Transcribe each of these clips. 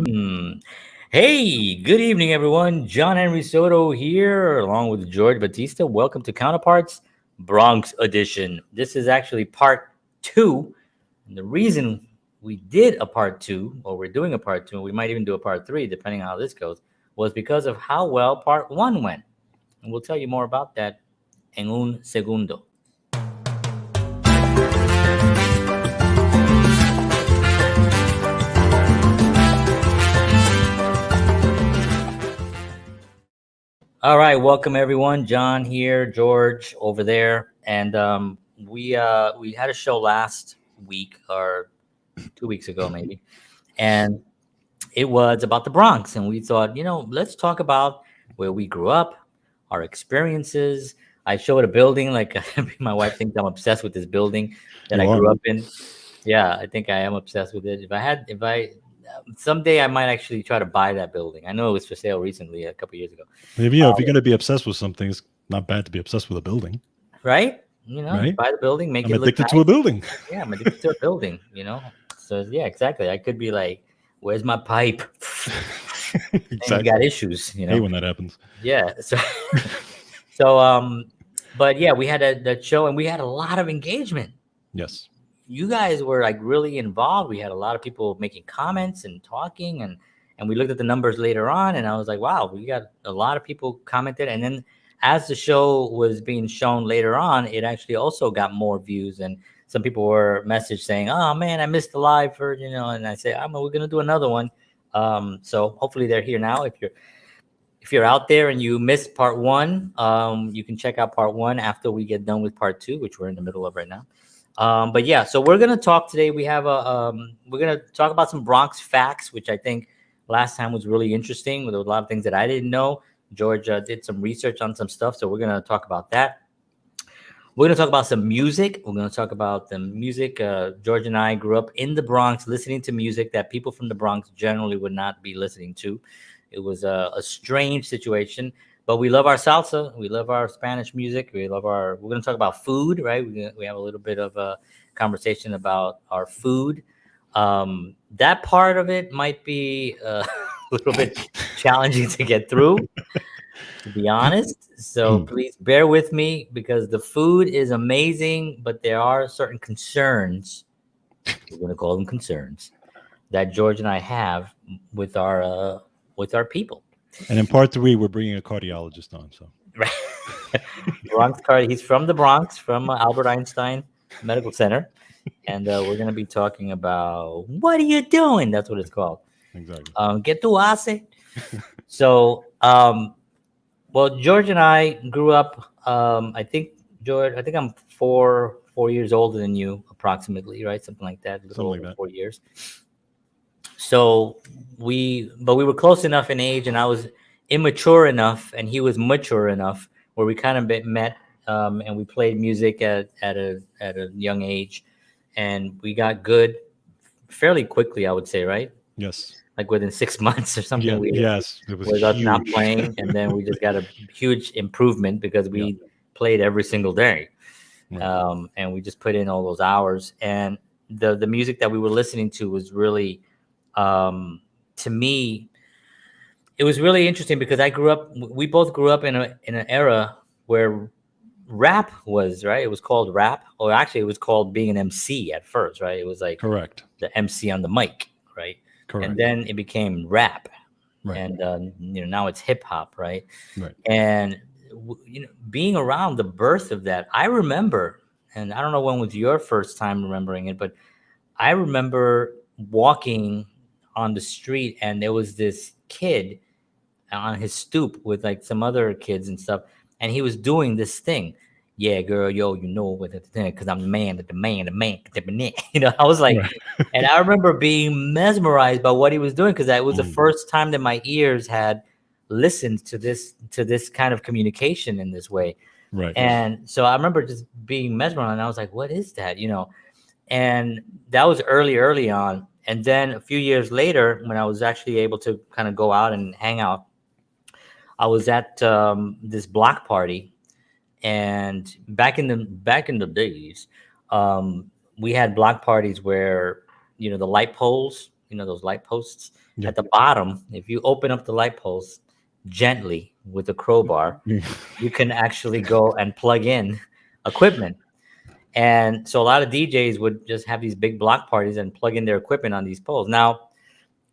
Hmm. Hey, good evening, everyone. John Henry Soto here, along with George Batista. Welcome to Counterparts, Bronx edition. This is actually part two. And the reason we did a part two, or we're doing a part two, and we might even do a part three, depending on how this goes, was because of how well part one went. And we'll tell you more about that en un segundo. All right, welcome everyone. John here, George over there, and we had a show last week or 2 weeks ago maybe, and it was about the Bronx, and we thought, let's talk about where we grew up, our experiences. I showed a building, like my wife thinks I'm obsessed with this building that I You are. grew up in. Yeah, I think I am obsessed with it. If I someday I might actually try to buy that building. I know it was for sale recently, a couple years ago. Maybe, if you're going to be obsessed with something, it's not bad to be obsessed with a building, Right? right? Buy the building, make I'm it look addicted to a nice. building. Yeah, I'm addicted to a building. So yeah, exactly. I could be like, "Where's my pipe?" And you got Exactly. issues. Hate when that happens. Yeah. So but yeah, we had that show and we had a lot of engagement. Yes. You guys were like really involved. We had a lot of people making comments and talking, and we looked at the numbers later on, and I was like, wow, we got a lot of people commented. And then as the show was being shown later on, it actually also got more views, and some people were message saying, oh man, I missed the live for. And I say, we're gonna do another one. So hopefully they're here now. If you're out there and you missed part one, you can check out part one after we get done with part two, which we're in the middle of right now. But yeah, so we're gonna talk today. We're gonna talk about some Bronx facts, which I think last time was really interesting. There were a lot of things that I didn't know. George did some research on some stuff, so we're gonna talk about that. We're gonna talk about some music. We're gonna talk about the music. George and I grew up in the Bronx, listening to music that people from the Bronx generally would not be listening to. It was a strange situation, but we love our salsa. We love our Spanish music. We love our. We're gonna talk about food, right? We have a little bit of a conversation about our food. That part of it might be a little bit challenging to get through, to be honest. So please bear with me because the food is amazing, but there are certain concerns. We're going to call them concerns that George and I have with our people. And in part three, we're bringing a cardiologist on. So Right. Bronx card. He's from the Bronx, from Albert Einstein Medical Center, and we're going to be talking about what are you doing? That's what it's called. exactly. Get to hace. So well, George and I grew up. I think George. I think I'm four years older than you, approximately, right? Something like that. A little Something like over that. 4 years. So but we were close enough in age, and I was immature enough, and he was mature enough, where we kind of met, and we played music at a young age, and we got good fairly quickly, I would say, right? Yes. Like within 6 months or something. Yeah. Yes. It was With us not huge. playing, and then we just got a huge improvement because Yeah. we played every single day, Right. and we just put in all those hours. And the music that we were listening to was really, to me, it was really interesting because I grew up. We both grew up in an era where rap was right. It was called rap, or actually, it was called being an MC at first, right? It was like Correct. the MC on the mic, right? And Correct. then it became rap, Right. and now it's hip hop, right? Right. And being around the birth of that, I remember, and I don't know when was your first time remembering it, but I remember walking on the street, and there was this kid on his stoop with like some other kids and stuff, and he was doing this thing. Yeah, girl, yo, what the thing? Because I'm the man. I was like, Right. and I remember being mesmerized by what he was doing because that was the Mm. first time that my ears had listened to this kind of communication in this way. Right. And so I remember just being mesmerized, and I was like, what is that? And that was early on. And then a few years later, when I was actually able to kind of go out and hang out, I was at this block party, and back in the days, we had block parties where the light poles. those light posts. Yeah. At the bottom, if you open up the light post gently with a crowbar, you can actually go and plug in equipment. And so a lot of DJs would just have these big block parties and plug in their equipment on these poles. Now,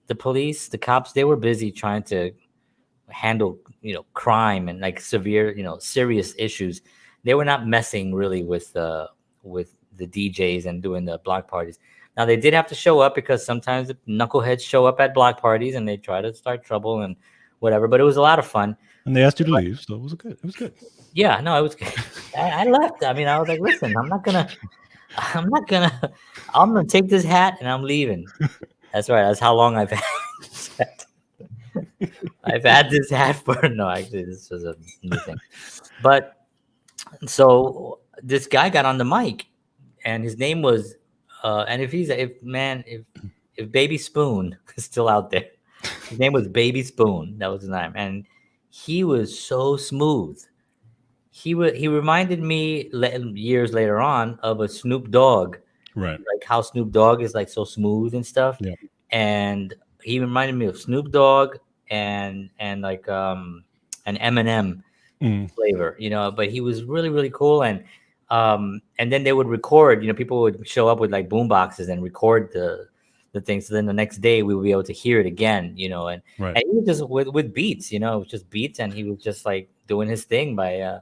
the police, the cops, they were busy trying to handle, crime and like severe, serious issues. They were not messing really with the DJs and doing the block parties. Now they did have to show up because sometimes the knuckleheads show up at block parties and they try to start trouble and whatever. But it was a lot of fun. And they asked you to leave, so it was good. It was good. Yeah, no, it was good. I left. I mean, I was like, listen, I'm gonna take this hat and I'm leaving. That's right. That's how long I've had this hat. I've had this hat for no, actually, this was a new thing. But so this guy got on the mic, and his name was, and if Baby Spoon is still out there, his name was Baby Spoon. That was his name, and he was so smooth. He reminded me years later on of a Snoop Dogg, Right. like how Snoop Dogg is like so smooth and stuff. Yeah. And he reminded me of Snoop Dogg and like an Eminem flavor, but he was really, really cool. And then they would record, people would show up with like boom boxes and record the thing. So then the next day we would be able to hear it again, and, Right. and he was just with beats, it was just beats, and he was just like doing his thing by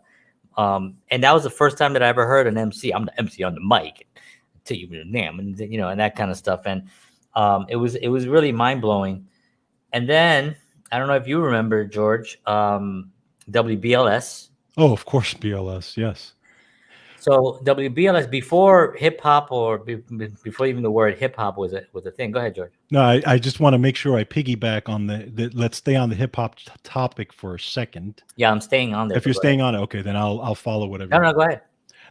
and that was the first time that I ever heard an MC. I'm the MC on the mic, tell you your name, and and that kind of stuff. And it was really mind blowing. And then I don't know if you remember, George, WBLS. Oh, of course, BLS. Yes. So WBLS, before hip hop, or before even the word hip hop was a thing. Go ahead, George. No, I just want to make sure I piggyback on let's stay on the hip hop topic for a second. Yeah, I'm staying on there. If you're staying on it, okay, then I'll follow whatever. No, go ahead.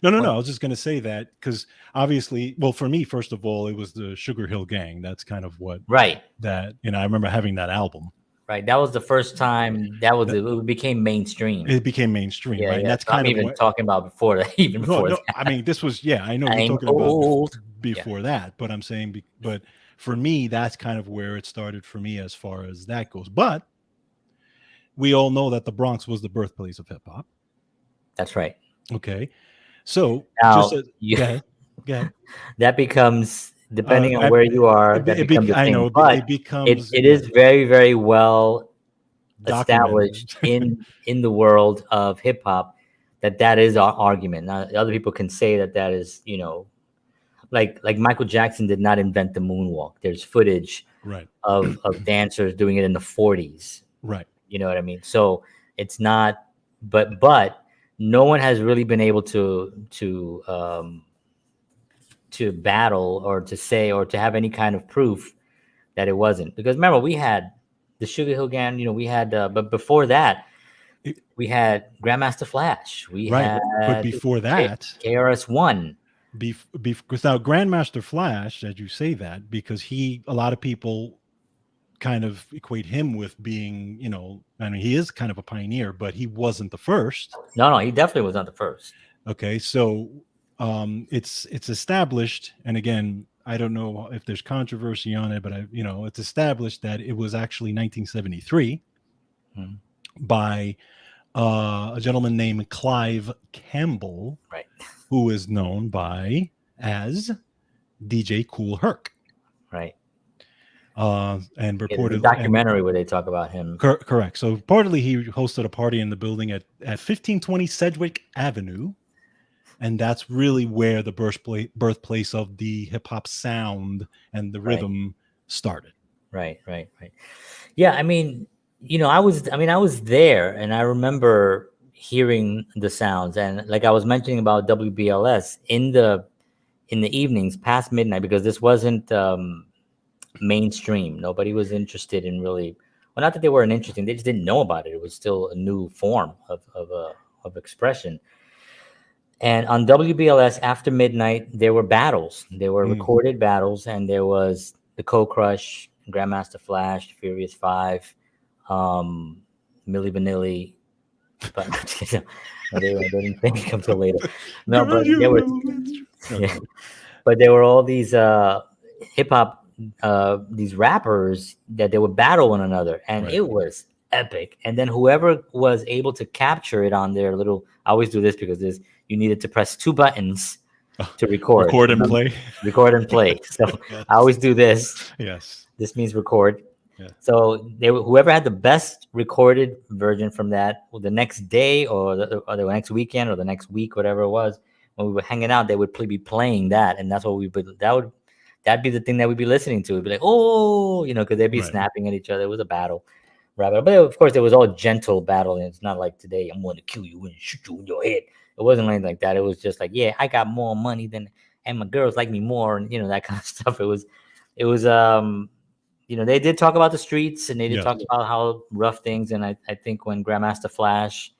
No. I was just going to say that because obviously, well, for me, first of all, it was the Sugar Hill Gang. That's kind of what. Right. That I remember having that album. Right. That was the first time it became mainstream. It became mainstream, yeah, right? Yeah. That's kind of even talking about before that. Even before that. I mean, this was I know you're talking about before that, but I'm saying, but for me, that's kind of where it started for me as far as that goes. But we all know that the Bronx was the birthplace of hip hop. That's right. Okay, so now, go ahead. That becomes, depending on where you are, I know, but it becomes. It is very, very well established in the world of hip hop that is our argument. Now, other people can say that is, like Michael Jackson did not invent the moonwalk. There's footage of dancers doing it in the 40s. Right. You know what I mean? So it's not, but no one has really been able to battle or to say or to have any kind of proof that it wasn't. Because remember, we had the Sugar Hill Gang, we had, but before that, we had Grandmaster Flash. We had, but before that, KRS-One. Because now Grandmaster Flash, as you say that, because a lot of people kind of equate him with being, I mean, he is kind of a pioneer, but he wasn't the first. No, he definitely was not the first. Okay, so it's established, and again, I don't know if there's controversy on it, but it's established that it was actually 1973 by a gentleman named Clive Campbell, right, who is known as DJ Kool Herc, right. And reported the documentary where they talk about him. Correct. So reportedly, he hosted a party in the building at 1520 Sedgwick Avenue, and that's really where the birthplace of the hip hop sound and the rhythm started. Right. Yeah, I mean, I was there, and I remember hearing the sounds, and like I was mentioning about WBLS in the evenings past midnight, because this wasn't mainstream. Nobody was interested in really, well, not that they weren't interested, they just didn't know about it. It was still a new form of expression. And on WBLS after midnight, there were battles. There were recorded battles, and there was the Cold Crush, Grandmaster Flash, Furious Five, Milli Vanilli, but they didn't come till later. No, but there were, but there were all these hip hop these rappers that they would battle one another, and Right. it was epic. And then whoever was able to capture it on their little, I always do this because this you needed to press two buttons to record. Record and play. Record and play. So Yes. I always do this. Yes. This means record. Yeah. So whoever had the best recorded version from that, the next day or the next weekend or the next week, whatever it was, when we were hanging out, they would be playing that, and that's what that'd be the thing that we'd be listening to. We'd be like, oh, because they'd be Right. snapping at each other. It was a battle, rather, but of course it was all gentle battle, and it's not like today I'm going to kill you and shoot you in your head. It wasn't anything like that. It was just like, yeah, I got more money and my girls like me more, and that kind of stuff. It was they did talk about the streets, and they did talk about how rough things. And I think when Grandmaster Flash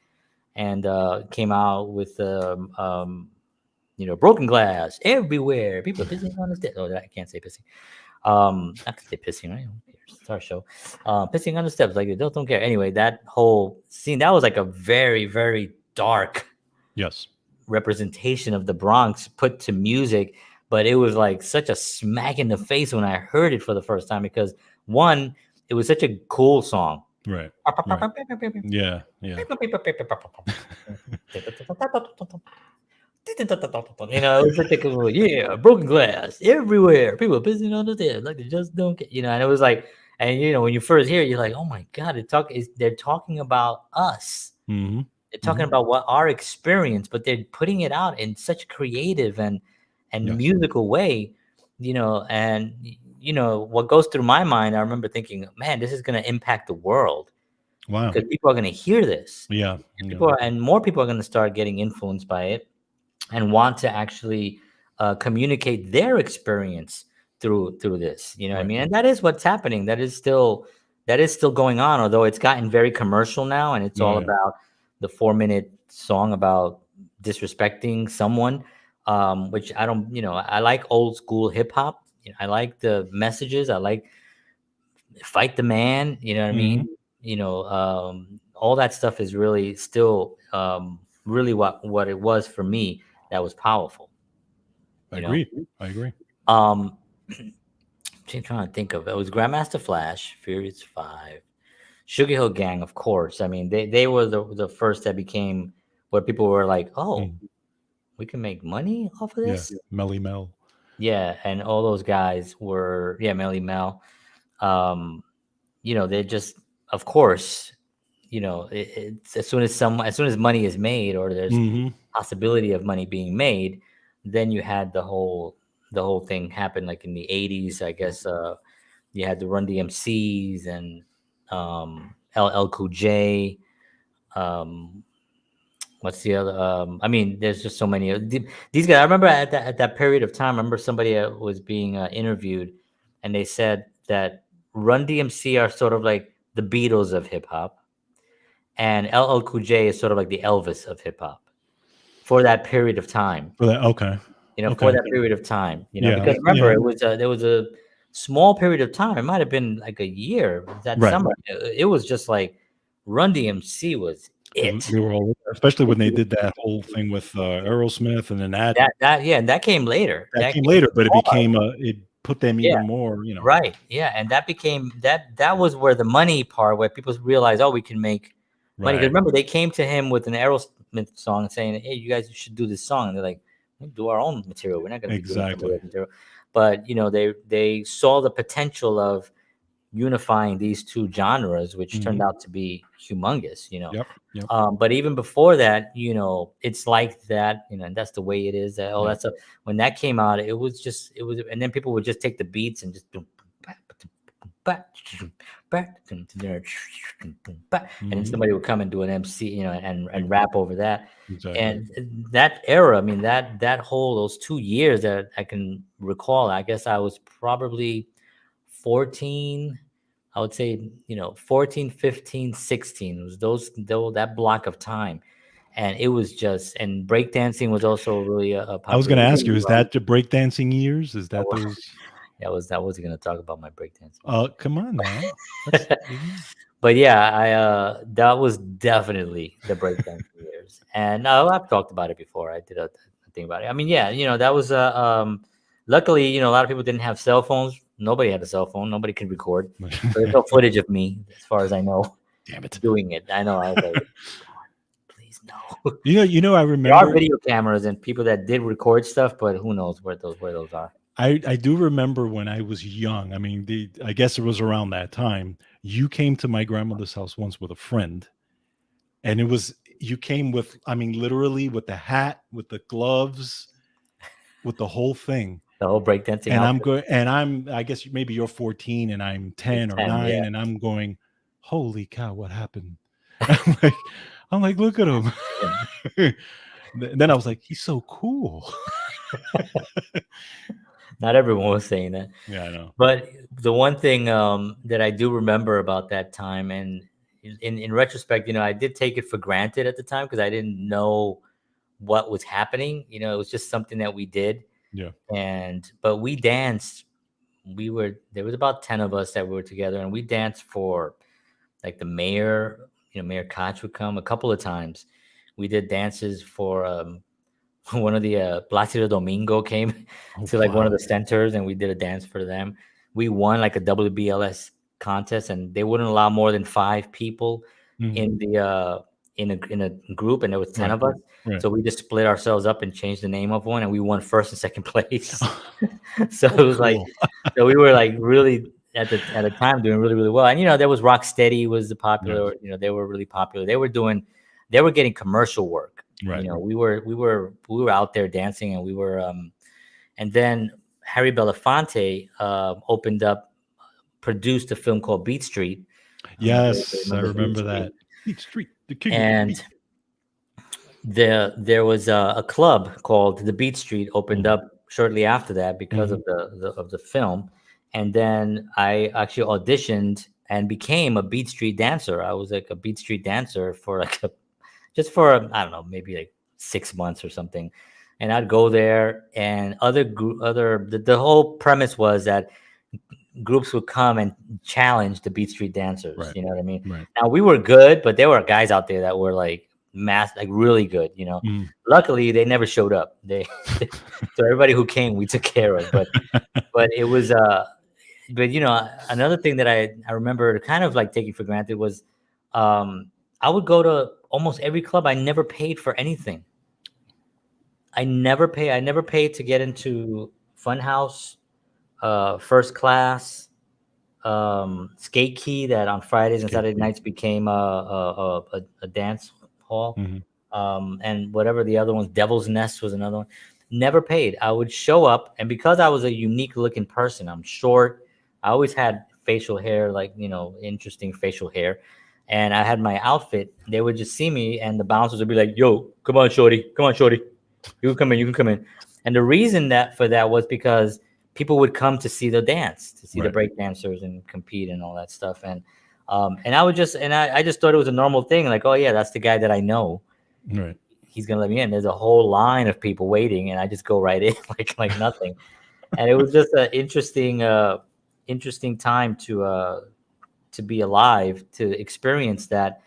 and came out with broken glass everywhere, people are pissing on the steps. Oh, I can't say pissing. I can say pissing, right? It's our show. Pissing on the steps, like they don't care. Anyway, that whole scene, that was like a very, very dark representation of the Bronx put to music. But it was like such a smack in the face when I heard it for the first time, because one, it was such a cool song. Right. Yeah. It was like broken glass everywhere. People pissing on the stairs like they just don't get, and it was like, and when you first hear it, you're like, oh my God, they're talking about us. Mm-hmm. They're talking about what our experience, but they're putting it out in such creative and musical way, and what goes through my mind, I remember thinking, man, this is going to impact the world. Wow. Because people are going to hear this. Yeah. And more people are going to start getting influenced by it and want to actually communicate their experience through this. You know what I mean? And that is what's happening. That is still going on, although it's gotten very commercial now, and it's all about the 4-minute song about disrespecting someone, which I don't, I like old school hip hop. I like the messages. I like fight the man. You know what I mean? All that stuff is really still really what it was for me. That was powerful. I agree. I'm trying to think of it. It was Grandmaster Flash, Furious 5, Sugar Hill Gang, of course. I mean, they were the first that became where people were like, oh, we can make money off of this. Yeah, Melly Mel. Yeah, and all those guys were Melly Mel. They just, of course, it's as soon as money is made, or there's possibility of money being made, then you had the whole thing happen. Like in the 80s, I guess you had the Run DMCs and LL Cool J. What's the other? I mean, there's just so many. These guys, I remember at that period of time, I remember somebody was being interviewed, and they said that Run DMC are sort of like the Beatles of hip hop, and LL Cool J is sort of like the Elvis of hip hop for that period of time. For that period of time, because remember, it was there was a small period of time. It might have been like a year that summer. It was just like Run DMC was it. They were all, especially when they did that whole thing with Aerosmith, and then that came later. That came later, but it became it put them even more, Right. Yeah, and that became that was where the money part, where people realized, oh, we can make money. Because remember, they came to him with an Aerosmith song saying, hey, you guys should do this song, and they're like, we do our own material. We're not going to do material. But they saw the potential of unifying these two genres, which turned out to be humongous. But even before that, it's like that, and that's the way it is. That stuff. When that came out, it was, and then people would just take the beats and just and then somebody would come and do an MC, and rap over that. Exactly. And that era, I mean, those 2 years that I can recall, I guess I was probably 14. I would say, 14, 15, 16. It was that block of time. And it was just, and breakdancing was also really a popular. I was going to ask you, is that the breakdancing years? Is that those? I wasn't going to talk about my breakdancing. Come on now. But yeah, that was definitely the breakdancing years. And I've talked about it before. I did a thing about it. I mean, that was luckily, a lot of people didn't have cell phones Nobody had a cell phone. Nobody could record. So there's no footage of me, as far as I know, Damn it. doing it. I know. I was like, God, please no. I There are remember. video cameras and people that did record stuff, but who knows where those are. I do remember when I was young. I mean, I guess it was around that time. You came to my grandmother's house once with a friend, and you came with, I mean, literally with the hat, with the gloves, with the whole thing. The whole breakdancing And outfit. I guess maybe you're 14 and I'm 10 or 10, 9, yeah. and I'm going, holy cow, what happened? I'm like, look at him. Then I was like, he's so cool. Not everyone was saying that. Yeah, I know. But the one thing that I do remember about that time, and in retrospect, I did take it for granted at the time because I didn't know what was happening. It was just something that we did. Yeah. But we danced. There was about 10 of us that were together, and we danced for like the mayor. Mayor Koch would come a couple of times. We did dances for one of the Placido Domingo came Oh, to like one of wow. the centers, and we did a dance for them. We won like a WBLS contest, and they wouldn't allow more than 5 people Mhm. in the in a group, and there was 10 Right. of us. Right. So we just split ourselves up and changed the name of one, and we won first and second place. So it Oh, was like, cool. so we were like really at the time doing really really well. And there was Rocksteady was the Yes. popular. They were really popular. They were getting commercial work. Right. We were out there dancing, and we were and then Harry Belafonte produced a film called Beat Street. I don't know if you Yes, I remember Beat remember Street. that. Beat Street, the king of the beat. And there was a club called the Beat Street opened Mhm. up shortly after that because Mhm. of the film. And then I actually auditioned and became a Beat Street dancer. I was like a Beat Street dancer for like just for I don't know, maybe like 6 months or something. And I'd go there, and the whole premise was that groups would come and challenge the Beat Street dancers. Right. You know what I mean? Right. Now we were good, but there were guys out there that were like like really good. Mhm. Luckily they never showed up. So everybody who came we took care of. But it was but another thing that I remember kind of like taking for granted was I would go to almost every club. I never paid for anything. I never paid to get into Funhouse, First Class, Skate Key, that on Fridays and Skate Saturday key. nights became a dance hall, Mhm. and whatever the other ones, Devil's Nest was another one. Never paid. I would show up, and because I was a unique looking person, I'm short. I always had facial hair, like interesting facial hair, and I had my outfit. They would just see me, and the bouncers would be like, "Yo, come on, shorty, you can come in, you can come in." And the reason that for that was because people would come to see the dance, to see the Right. break dancers and compete and all that stuff. And I just thought it was a normal thing. Like, oh yeah, that's the guy that I know. Right. He's gonna let me in. There's a whole line of people waiting, and I just go right in like nothing. And it was just an interesting time to be alive, to experience that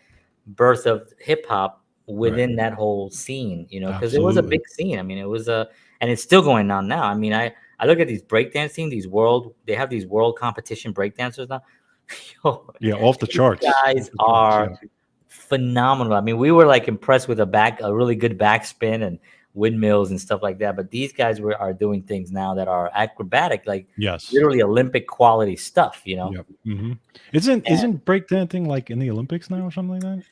birth of hip hop Right. within that whole scene, because it was a Absolutely. big scene. I mean, it was and it's still going on now. I mean, I look at these breakdancing, they have these world competition breakdancers now. Yo, Yeah, off the these charts. Off guys the charts. are Yeah. phenomenal. I mean, we were like impressed with a really good backspin and windmills and stuff like that. But these guys are doing things now that are acrobatic, like Yes. literally Olympic quality stuff. Yep. Mhm. Isn't breakdancing like in the Olympics now or something like that?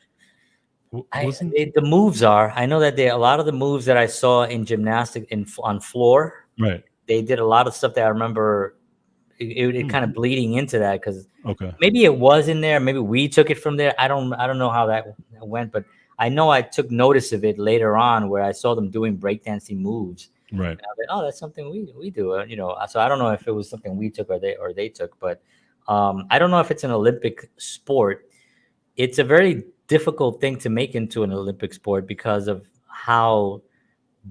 Wasn't The moves are. I know that a lot of the moves that I saw in gymnastics on floor, right. they did a lot of stuff that I remember. It Hmm. kind of bleeding into that because Okay. maybe it was in there. Maybe we took it from there. I don't know how that went, but I know I took notice of it later on where I saw them doing breakdancing moves. Right. And I was like, oh, that's something we do. So I don't know if it was something we took or they took, but I don't know if it's an Olympic sport. It's a very difficult thing to make into an Olympic sport because of how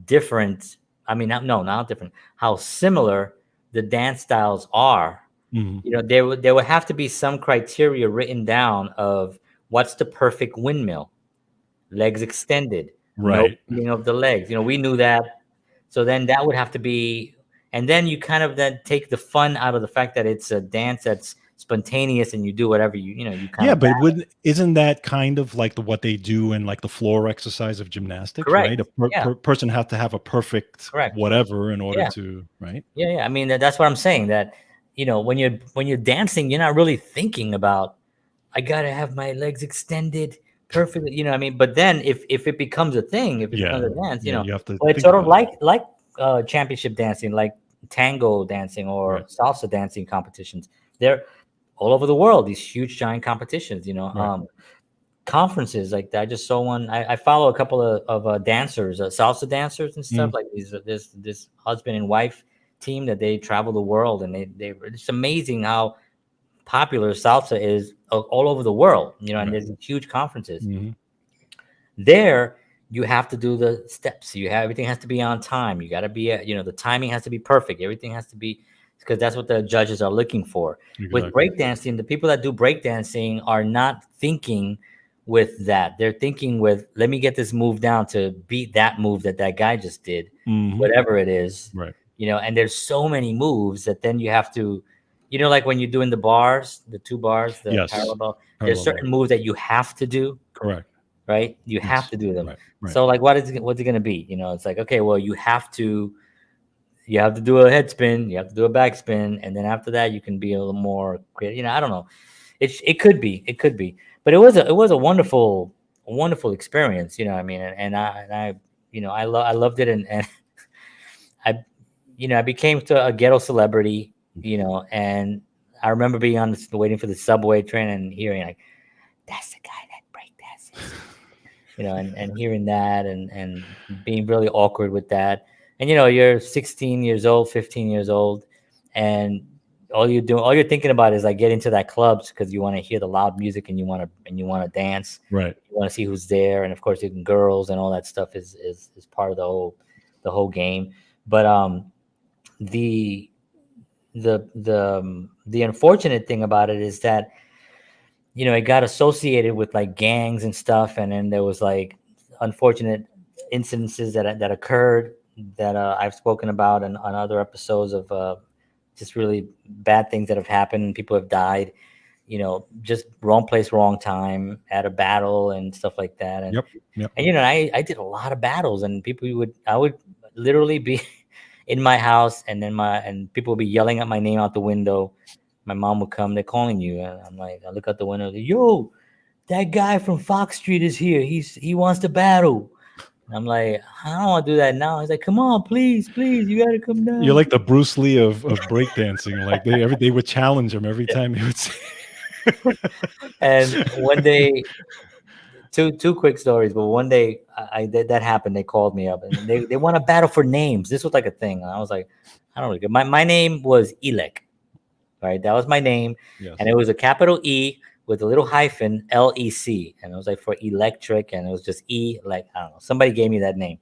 different. I mean, no, not different. How similar the dance styles are. Mhm. There would have to be some criteria written down of what's the perfect windmill, legs extended, no Right. bending of the legs. We knew that. So then that would have to be and then you kind of then take the fun out of the fact that it's a dance that's spontaneous and you do whatever you kind Yeah, of but isn't that kind of like what they do in like the floor exercise of gymnastics, correct. right? A Yeah, person has to have a perfect correct. whatever in order Yeah, to, right? yeah. I mean, that's what I'm saying. That when you're dancing, you're not really thinking about I gotta have my legs extended perfectly. You know what I mean? But then if it becomes a thing, if it becomes Yeah, a dance, yeah, you have to well, it's think sort of about it. like championship dancing, like tango dancing or Right, salsa dancing competitions. They're all over the world. These huge giant competitions. right. Conferences like that. I just saw one. I follow a couple of dancers, salsa dancers and stuff Mm, like these. This husband and wife team that they travel the world, and they it's amazing how popular salsa is all over the world. And right. there's huge conferences Mhm. there. You have to do the steps. Everything has to be on time. You got to be the timing has to be perfect. Everything has to be, because that's what the judges are looking for. With Exactly. breakdancing, the people that do breakdancing are not thinking with that. They're thinking with, let me get this move down to beat that move that guy just did, Mhm. whatever it is. Right. And there's so many moves that then you have to, like when you're doing the bars, the two bars, the Yes. parallel, there's Parallel certain bars. moves that you have to do, Correct. right? You have Yes. to do them. Right. Right. So like, what's it going to be? It's like, okay, well, you have to do a head spin, you have to do a back spin, and then after that you can be a little more creative. I don't know. It could be, but it was a wonderful experience. What I mean, and I I loved it, and I I became to a ghetto celebrity. And I remember being waiting for the subway train and hearing like, that's the guy that break dances. And hearing that, and being really awkward with that. And you're 16 years old, 15 years old, and all you're thinking about is like getting to that clubs because you want to hear the loud music, and you want to dance. Right. You want to see who's there, and of course, even girls and all that stuff is part of the whole game. But the the unfortunate thing about it is that it got associated with like gangs and stuff, and then there was like unfortunate incidences that occurred that I've spoken about on other episodes of just really bad things that have happened. People have died, just wrong place, wrong time at a battle and stuff like that. And Yep. Yep. and I did a lot of battles, and I would literally be in my house, and people would be yelling at my name out the window. My mom would come, they're calling you, and I'm like, I look out the window, yo, that guy from Fox Street is here. He wants to battle. And I'm like, I don't want to do that now. He's like, come on, please, you gotta come You're down. like the Bruce Lee of breakdancing. Like they would challenge him every time he would say. And one day, two quick stories, but one day that happened. They called me up, and they want to battle for names. This was like a thing. And I was like, I don't really get. My name was Elek, right? That was my name, Yes. and it was a capital E with a little hyphen, LEC, and it was like for electric, and it was just E. Like, I don't know. Somebody gave me that name,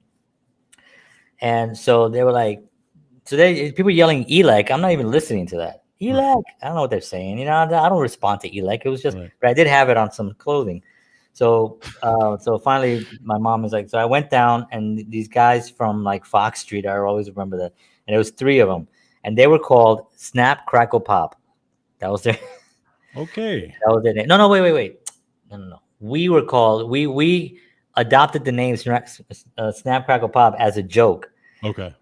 and so they were like, so people yelling Elek. I'm not even listening to that. Elek. I don't know what they're saying. I don't respond to Elek. It was just, Right. but I did have it on some clothing. So finally, my mom was like, so I went down, and these guys from like Fox Street, I always remember that, and it was three of them, and they were called Snap Crackle Pop. That was their Okay. that was their name. No, wait. No. We adopted the name Snap Crackle Pop as a joke Okay.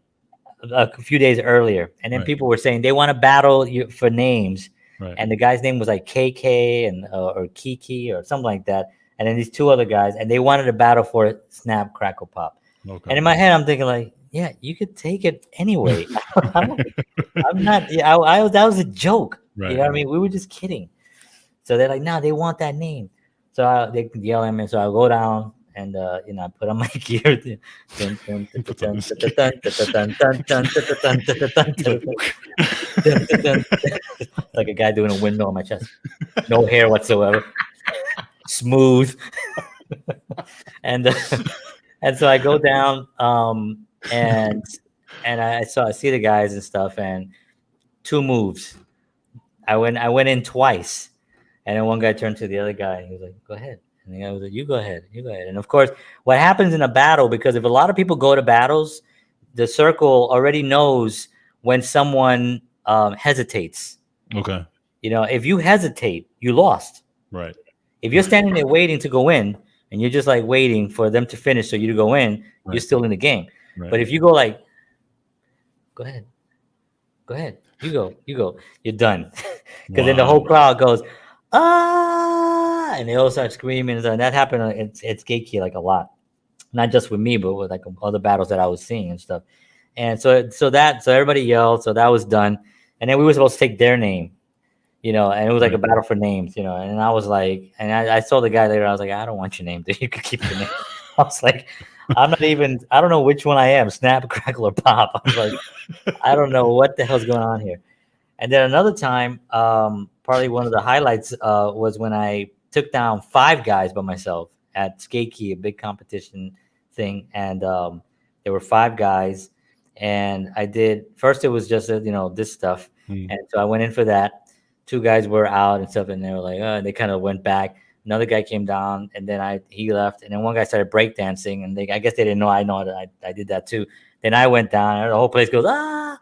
a few days earlier, and then Right. people were saying they want to battle you for names, Right. and the guy's name was like KK and or Kiki or something like that, and then these two other guys, and they wanted to battle for Snap Crackle Pop. Okay. And in my head, I'm thinking like, yeah, you could take it anyway. I'm not. Yeah, I was. That was a joke. Right. You know what I mean? We were just kidding. So they're like, no, they want that name. So they yell at me. So I go down and I put on my gear. Like a guy doing a windmill on my chest. No hair whatsoever. Smooth. and and so I go down and I see the guys and stuff, and two moves. I went in twice, and then one guy turned to the other guy. He was like, "Go ahead." And the guy was like, "You go ahead. You go ahead." And of course, what happens in a battle, because if a lot of people go to battles, the circle already knows when someone hesitates. Okay. If you hesitate, you lost. Right. If you're standing there waiting to go in, and you're just like waiting for them to finish so you to go in, you're Right. still in the game. Right. But if you go like, go ahead, you go, you're done. Because then the whole Wow. crowd goes, ah, and they all start screaming. And that happened at Skate like a lot, not just with me, but with like other battles that I was seeing and stuff. And so everybody yelled, so that was done. And then we were supposed to take their name, and it was like a Right. battle for names, and I was like, and I saw the guy later, I was like, I don't want your name, dude. You could keep your name. I was like, I don't know which one I am, Snap, Crackle, or Pop. I was like, I don't know what the hell's going on here. And then another time, probably one of the highlights was when I took down 5 guys by myself at Skate Key, a big competition thing. And there were 5 guys. And I did, first it was just, this stuff. Mm. And so I went in for that. 2 guys were out and stuff. And they were like, and they kind of went back. Another guy came down, and then he left. And then one guy started breakdancing. And I guess they didn't know I did that too. Then I went down, and the whole place goes, ah,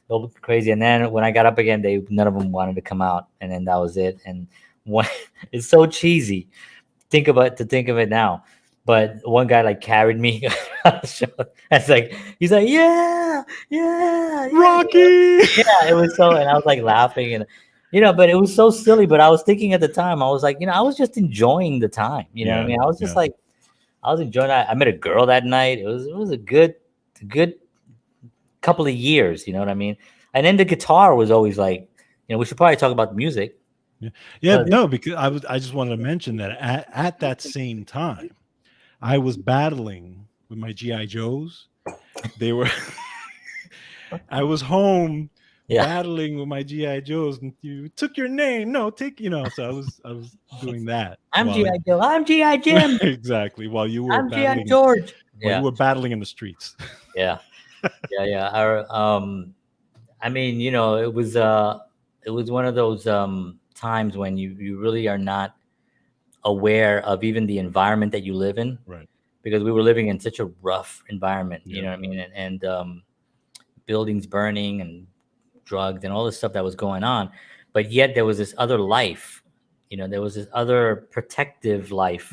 all crazy. And then when I got up again, none of them wanted to come out, and then that was it. And one, it's so cheesy. Think of it now, but one guy like carried me on the show. That's like he's like, yeah, yeah, yeah, Rocky. yeah. It was so, and I was like laughing, and but it was so silly. But I was thinking at the time, I was like, I was just enjoying the time. You know what I mean? I was just like, I was enjoying it. I met a girl that night. It was a good couple of years, you know what I mean? And then the guitar was always like, we should probably talk about the music. Yeah, no, because I just wanted to mention that at that same time, I was battling with my GI Joes. They were I was home battling with my GI Joes, and you took your name. No, so I was doing that. I'm GI Joe. I'm GI Jim. Exactly. While you were I'm battling GI George. While you were battling in the streets. Yeah. Yeah. I mean, it was one of those times when you really are not aware of even the environment that you live in, right? Because we were living in such a rough environment, you know what I mean, and buildings burning and drugs and all this stuff that was going on, but yet there was this other life, there was this other protective life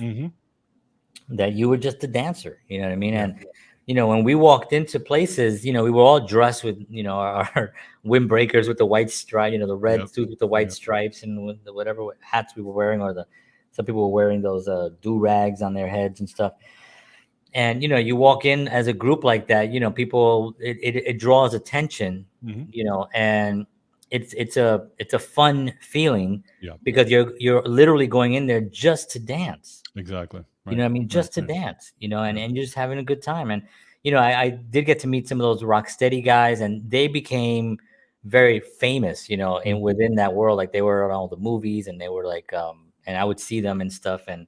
that you were just a dancer, you know what I mean, and when we walked into places, we were all dressed with, our windbreakers with the white stripe, the red suit with the white stripes, and with whatever hats we were wearing, or some people were wearing those do-rags on their heads and stuff. And, you walk in as a group like that, people, it draws attention, and it's a fun feeling, because you're literally going in there just to dance. Exactly. Right. You know what I mean? Just to dance, and you're just having a good time. And, I did get to meet some of those Rocksteady guys, and they became very famous, and within that world, like they were on all the movies, and they were like, and I would see them and stuff. And,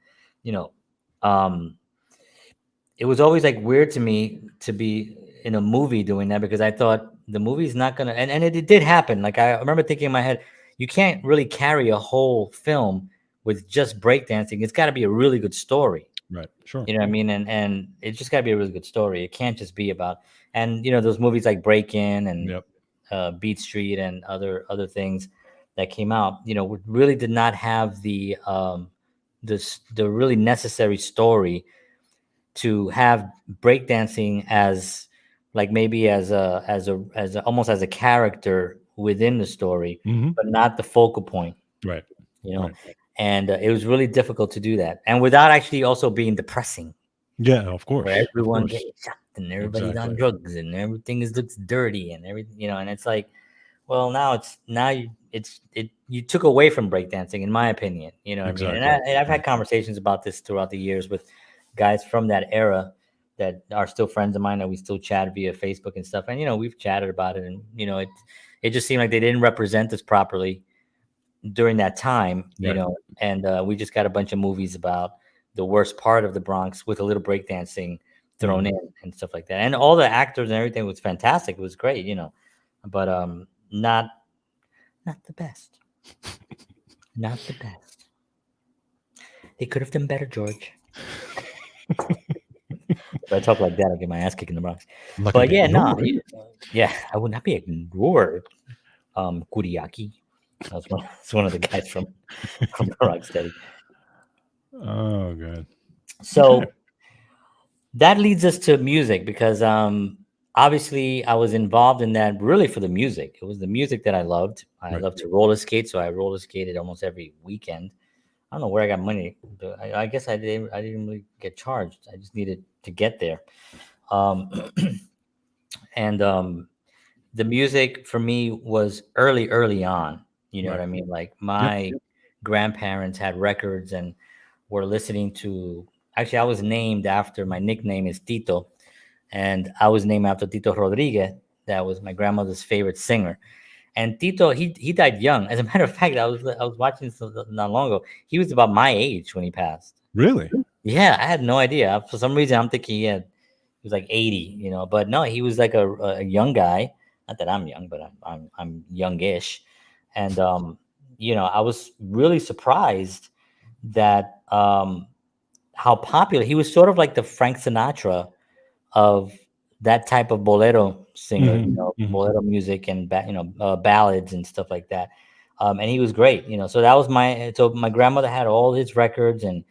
it was always like weird to me to be in a movie doing that, because I thought the movie's not going to, and it did happen. Like I remember thinking in my head, you can't really carry a whole film with just breakdancing. It's got to be a really good story. Right. Sure. You know what I mean? And it's just got to be a really good story. It can't just be about, and those movies like Break In and Beat Street and other things that came out, really did not have the really necessary story to have breakdancing as like maybe as a almost as a character within the story, but not the focal point. Right. Right. And it was really difficult to do that, and without actually also being depressing. Yeah, of course. Where everyone gets shot and everybody's on drugs and everything looks dirty and everything, and it's like, well, you took away from breakdancing, in my opinion. You know what I mean? And I've had conversations about this throughout the years with guys from that era that are still friends of mine, that we still chat via Facebook and stuff. And, we've chatted about it, and, it just seemed like they didn't represent us properly during that time, and we just got a bunch of movies about the worst part of the Bronx with a little breakdancing thrown in and stuff like that. And all the actors and everything was fantastic. It was great, but not the best. Not the best. They could have done better, George. I talk like that, I get my ass kicked in the Bronx. I'm not gonna But be yeah, no, ignored. yeah, I would not be ignored. Kuriaki. That's one of the guys from Rocksteady. Oh god. Okay. So that leads us to music because obviously I was involved in that really for the music. It was the music that I loved. I Right. loved to roller skate, so I roller skated almost every weekend. I don't know where I got money. But I guess I didn't really get charged. I just needed to get there. Um, and the music for me was early on. You know what Right. I mean? Like Yep. my grandparents had records and were listening to. Actually, I was named after my nickname is Tito, and I was named after Tito Rodriguez. That was my grandmother's favorite singer. And Tito, he died young. As a matter of fact, I was watching this not long ago. He was about my age when he passed. Really? Yeah, I had no idea. For some reason, I'm thinking he was like 80, but no, he was like a young guy. Not that I'm young, but I'm youngish, and I was really surprised that how popular he was. Sort of like the Frank Sinatra of that type of bolero singer, Hmm. Hmm. bolero music and ballads and stuff like that. And he was great, So that was my grandmother had all his records, and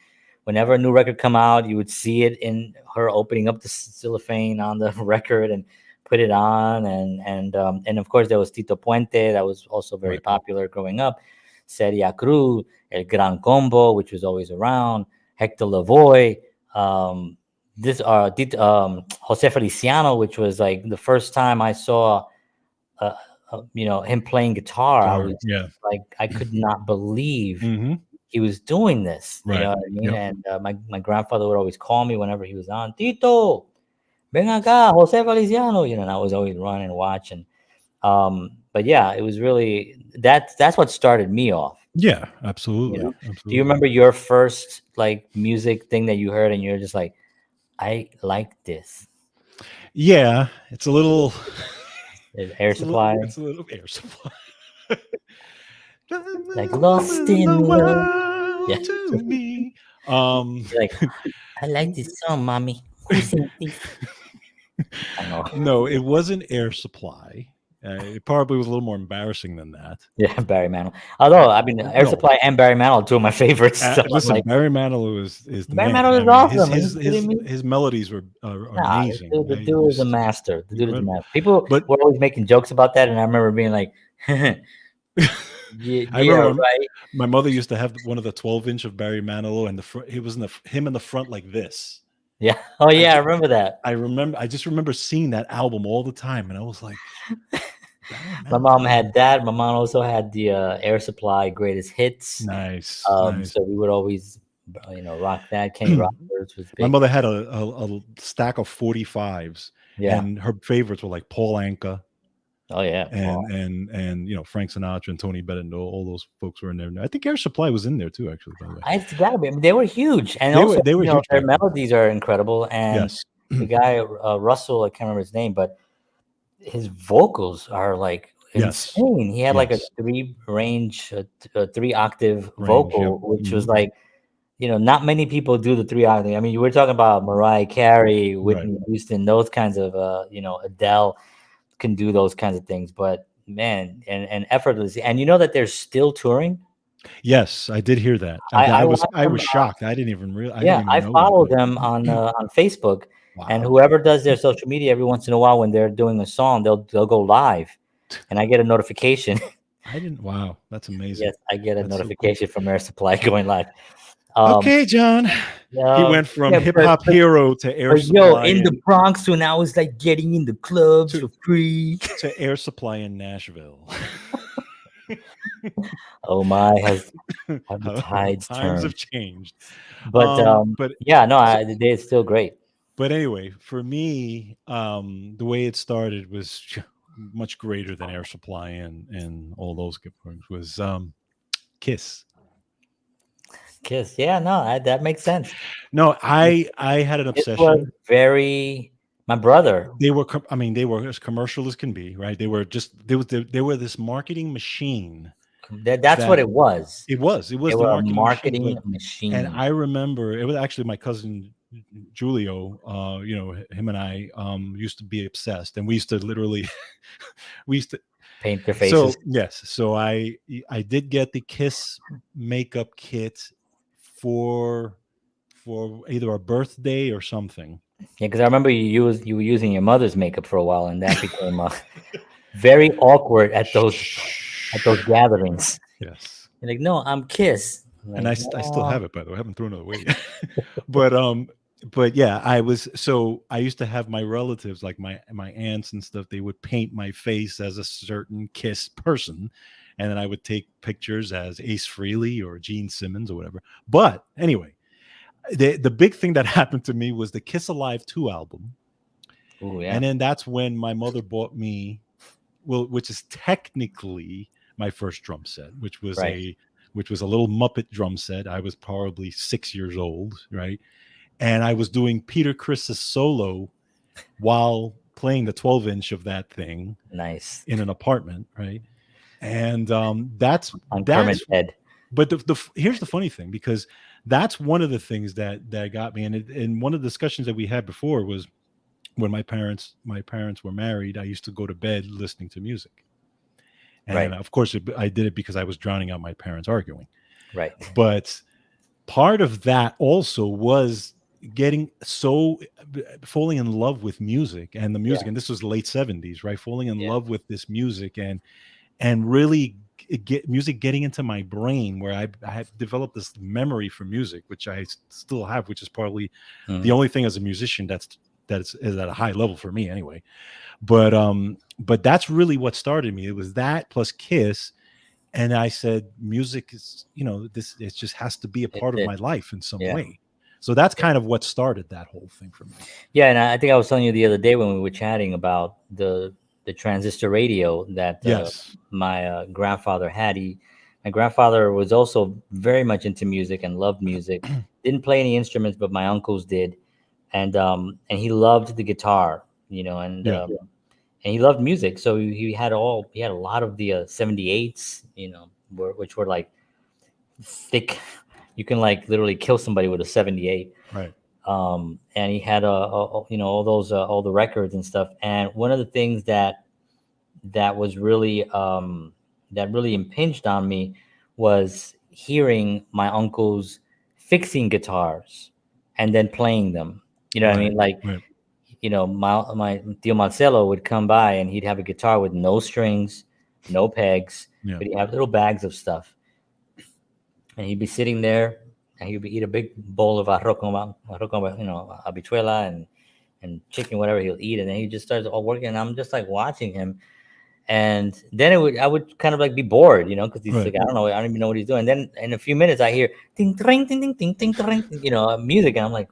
whenever a new record come out, you would see it in her opening up the cellophane on the record and put it on, and of course there was Tito Puente that was also very Right. popular growing up. Seria Cruz, El Gran Combo, which was always around, Hector Lavoe. Um, Jose Feliciano, which was like the first time I saw, uh, him playing guitar. I Sure. was Yeah. like, I could not believe Hmm. he was doing this. You Right. know what I mean? Yep. And my grandfather would always call me whenever he was on. Tito, ven acá, Jose Feliciano. And I was always run and watch. And but yeah, it was really that's what started me off. Yeah. You Absolutely. know, do you Absolutely. remember your first like music thing that you heard and you're just like, I like this? Yeah. It's a little. Air Supply, It's a little air supply. like Lost The in Love. Yeah, world to me. Um. you're like, I like this song, mommy. Who sings this? I know. No, it wasn't air supply. It probably was a little more embarrassing than that. Yeah, Barry Manilow. Although I mean, Air No, Supply and Barry Manilow are two of my favorites. So I'm listen, like, Barry Manilow is the Barry man. Manilow I is mean, awesome. Are you kidding me? his melodies are Nah, amazing. the He dude is a was master. The dude is a incredible. master. People But were always making jokes about that, and I remember being like, yeah, I yeah, remember right. my mother used to have one of the 12-inch of Barry Manilow, and the front. He was him in the front like this. Yeah. Oh I yeah, I just, remember that. I just remember seeing that album all the time, and I was like, Barry My mom Manilow. had that. My mom also had the Air Supply greatest hits. Nice, nice. So we would always, rock that. Kenny Rogers was My big. mother had a stack of 45s, Yeah. and her favorites were like Paul Anka Oh yeah. Well, and Frank Sinatra and Tony Bennett. And all those folks were in there. I think Air Supply was in there too, actually. By the way, it's gotta be. I mean, they were huge, and also they were huge their back then. melodies are incredible. And Yes. the guy Russell, I can't remember his name, but his vocals are like Yes. insane. He had like a Yes. three octave Range. Yep. vocal, which was Mhm. like, not many people do the three octave. I mean, you were talking about Mariah Carey, Right. Whitney Houston, those kinds of, Adele can do those kinds of things, but man, and effortlessly. And you know that they're still touring. Yes, I did hear that. I watch I them. was shocked. I didn't Yeah, even I know that. follow But them on Facebook, and wow, whoever does their social media every once in a while when they're doing a song, they'll go live, and I get a notification. I didn't. Wow, that's amazing. Yes, I get a That's so cool. notification from Air Supply going live. Um, Okay, John. He went from yeah, hip hop hero to Air but yo, Supply in the Bronx when I was like getting in the clubs to for free. to Air Supply in Nashville. Oh my, have the tides Times have turned? changed. But But yeah, no, so, they're still great. but anyway, for me, the way it started was much greater than Air Supply and all those good things was Kiss. Kiss, yeah, no, that makes sense. No, I had an This was obsession. very my brother. They were, I mean, they were as commercial as can be, right? They were just they were this marketing machine That's what that it was. it They was the were a marketing machine. marketing And machine. I remember it was actually my cousin Julio, him and I used to be obsessed, and we used to literally we used to. Paint their So faces. yes, so I did get the Kiss makeup kit for either a birthday or something. Yeah, because I remember you were using your mother's makeup for a while, and that became very awkward at those gatherings. Yes. You're like, no, I'm Kiss. I'm And like, I still no. have it, by the way. I haven't thrown it away yet. but yeah, I used to have my relatives, like my aunts and stuff, they would paint my face as a certain Kiss person, and then I would take pictures as Ace Frehley or Gene Simmons or whatever. But anyway, the big thing that happened to me was the Kiss Alive 2 album. Ooh, yeah. And then that's when my mother bought me, well, which is technically my first drum set, Right. which was a little Muppet drum set. I was probably 6 years old, right? And I was doing Peter Chris's solo while playing the 12-inch of that thing Nice. in an apartment, right? And On Kermit's head. but here's the funny thing, because that's one of the things that got me. And one of the discussions that we had before was when my parents were married, I used to go to bed listening to music. Right. And of course, I did it because I was drowning out my parents arguing. Right. But part of that also was getting falling in love with music and the Yeah. music. And this was late 70s, right? Falling in Yeah. love with this music and really get music getting into my brain, where I have developed this memory for music, which I still have, which is probably the Mhm. only thing as a musician is at a high level for me anyway. But that's really what started me. It was that plus Kiss. And I said, music is, this, it just has to be a It part of did. my life in some Yeah. way. So that's kind of what started that whole thing for me. Yeah, and I think I was telling you the other day when we were chatting about the transistor radio that Yes. my grandfather had. My grandfather was also very much into music and loved music. Didn't play any instruments, but my uncles did, and he loved the guitar, Yeah. and he loved music. So he had a lot of the 78s, which were like thick. You can like literally kill somebody with a 78. Right. And he had all the records and stuff. And one of the things that was really that really impinged on me was hearing my uncles fixing guitars and then playing them. You know what I Right. mean? Like, Right. my Tio Marcelo would come by and he'd have a guitar with no strings, no pegs, Yeah. but he'd have little bags of stuff, and he'd be sitting there and he'd be eat a big bowl of habichuela and chicken, whatever he'll eat, and then he just starts all working, and I'm just like watching him, and then I would kind of like be bored, because he's Right. like, I don't even know what he's doing. And then in a few minutes I hear ding ding ding ding ding ding ding, music, and I'm like,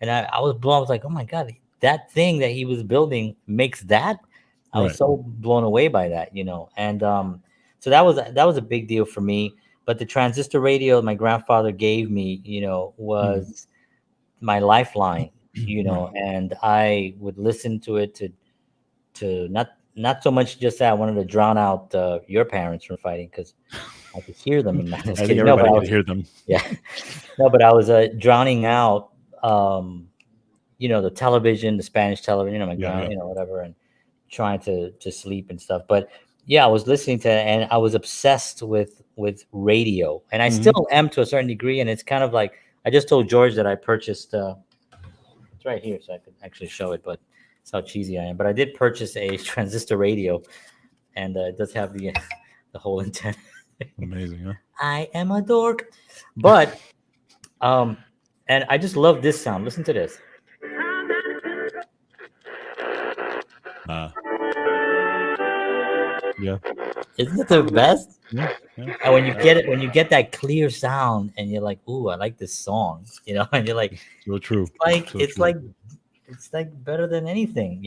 and I was blown. I was like, oh my god, that thing that he was building makes that. I was Right. so blown away by that, and so that was a big deal for me. But the transistor radio my grandfather gave me, Mm. was my lifeline, Right. and I would listen to it to not so much just that I wanted to drown out your parents from fighting, because I could hear them. And I was I think kidding. No, but everybody I could was, hear them. yeah, no, but I was drowning out. The television, the Spanish television, my Yeah. grand, Yeah. whatever, and trying to sleep and stuff. But yeah, I was listening to it, and I was obsessed with radio, and I Hmm. still am to a certain degree. And it's kind of like I just told George that I purchased. It's right here, so I could actually show it, but it's how cheesy I am. But I did purchase a transistor radio, and it does have the the whole intent. Amazing, huh? I am a dork, but um, and I just love this sound. Listen to this. Uh, yeah. Isn't it the best? Yeah. Yeah. And when you get it, when you get that clear sound, and you're like, "Ooh, I like this song," and you're like, So "It's true. like So it's true. like it's like better than anything."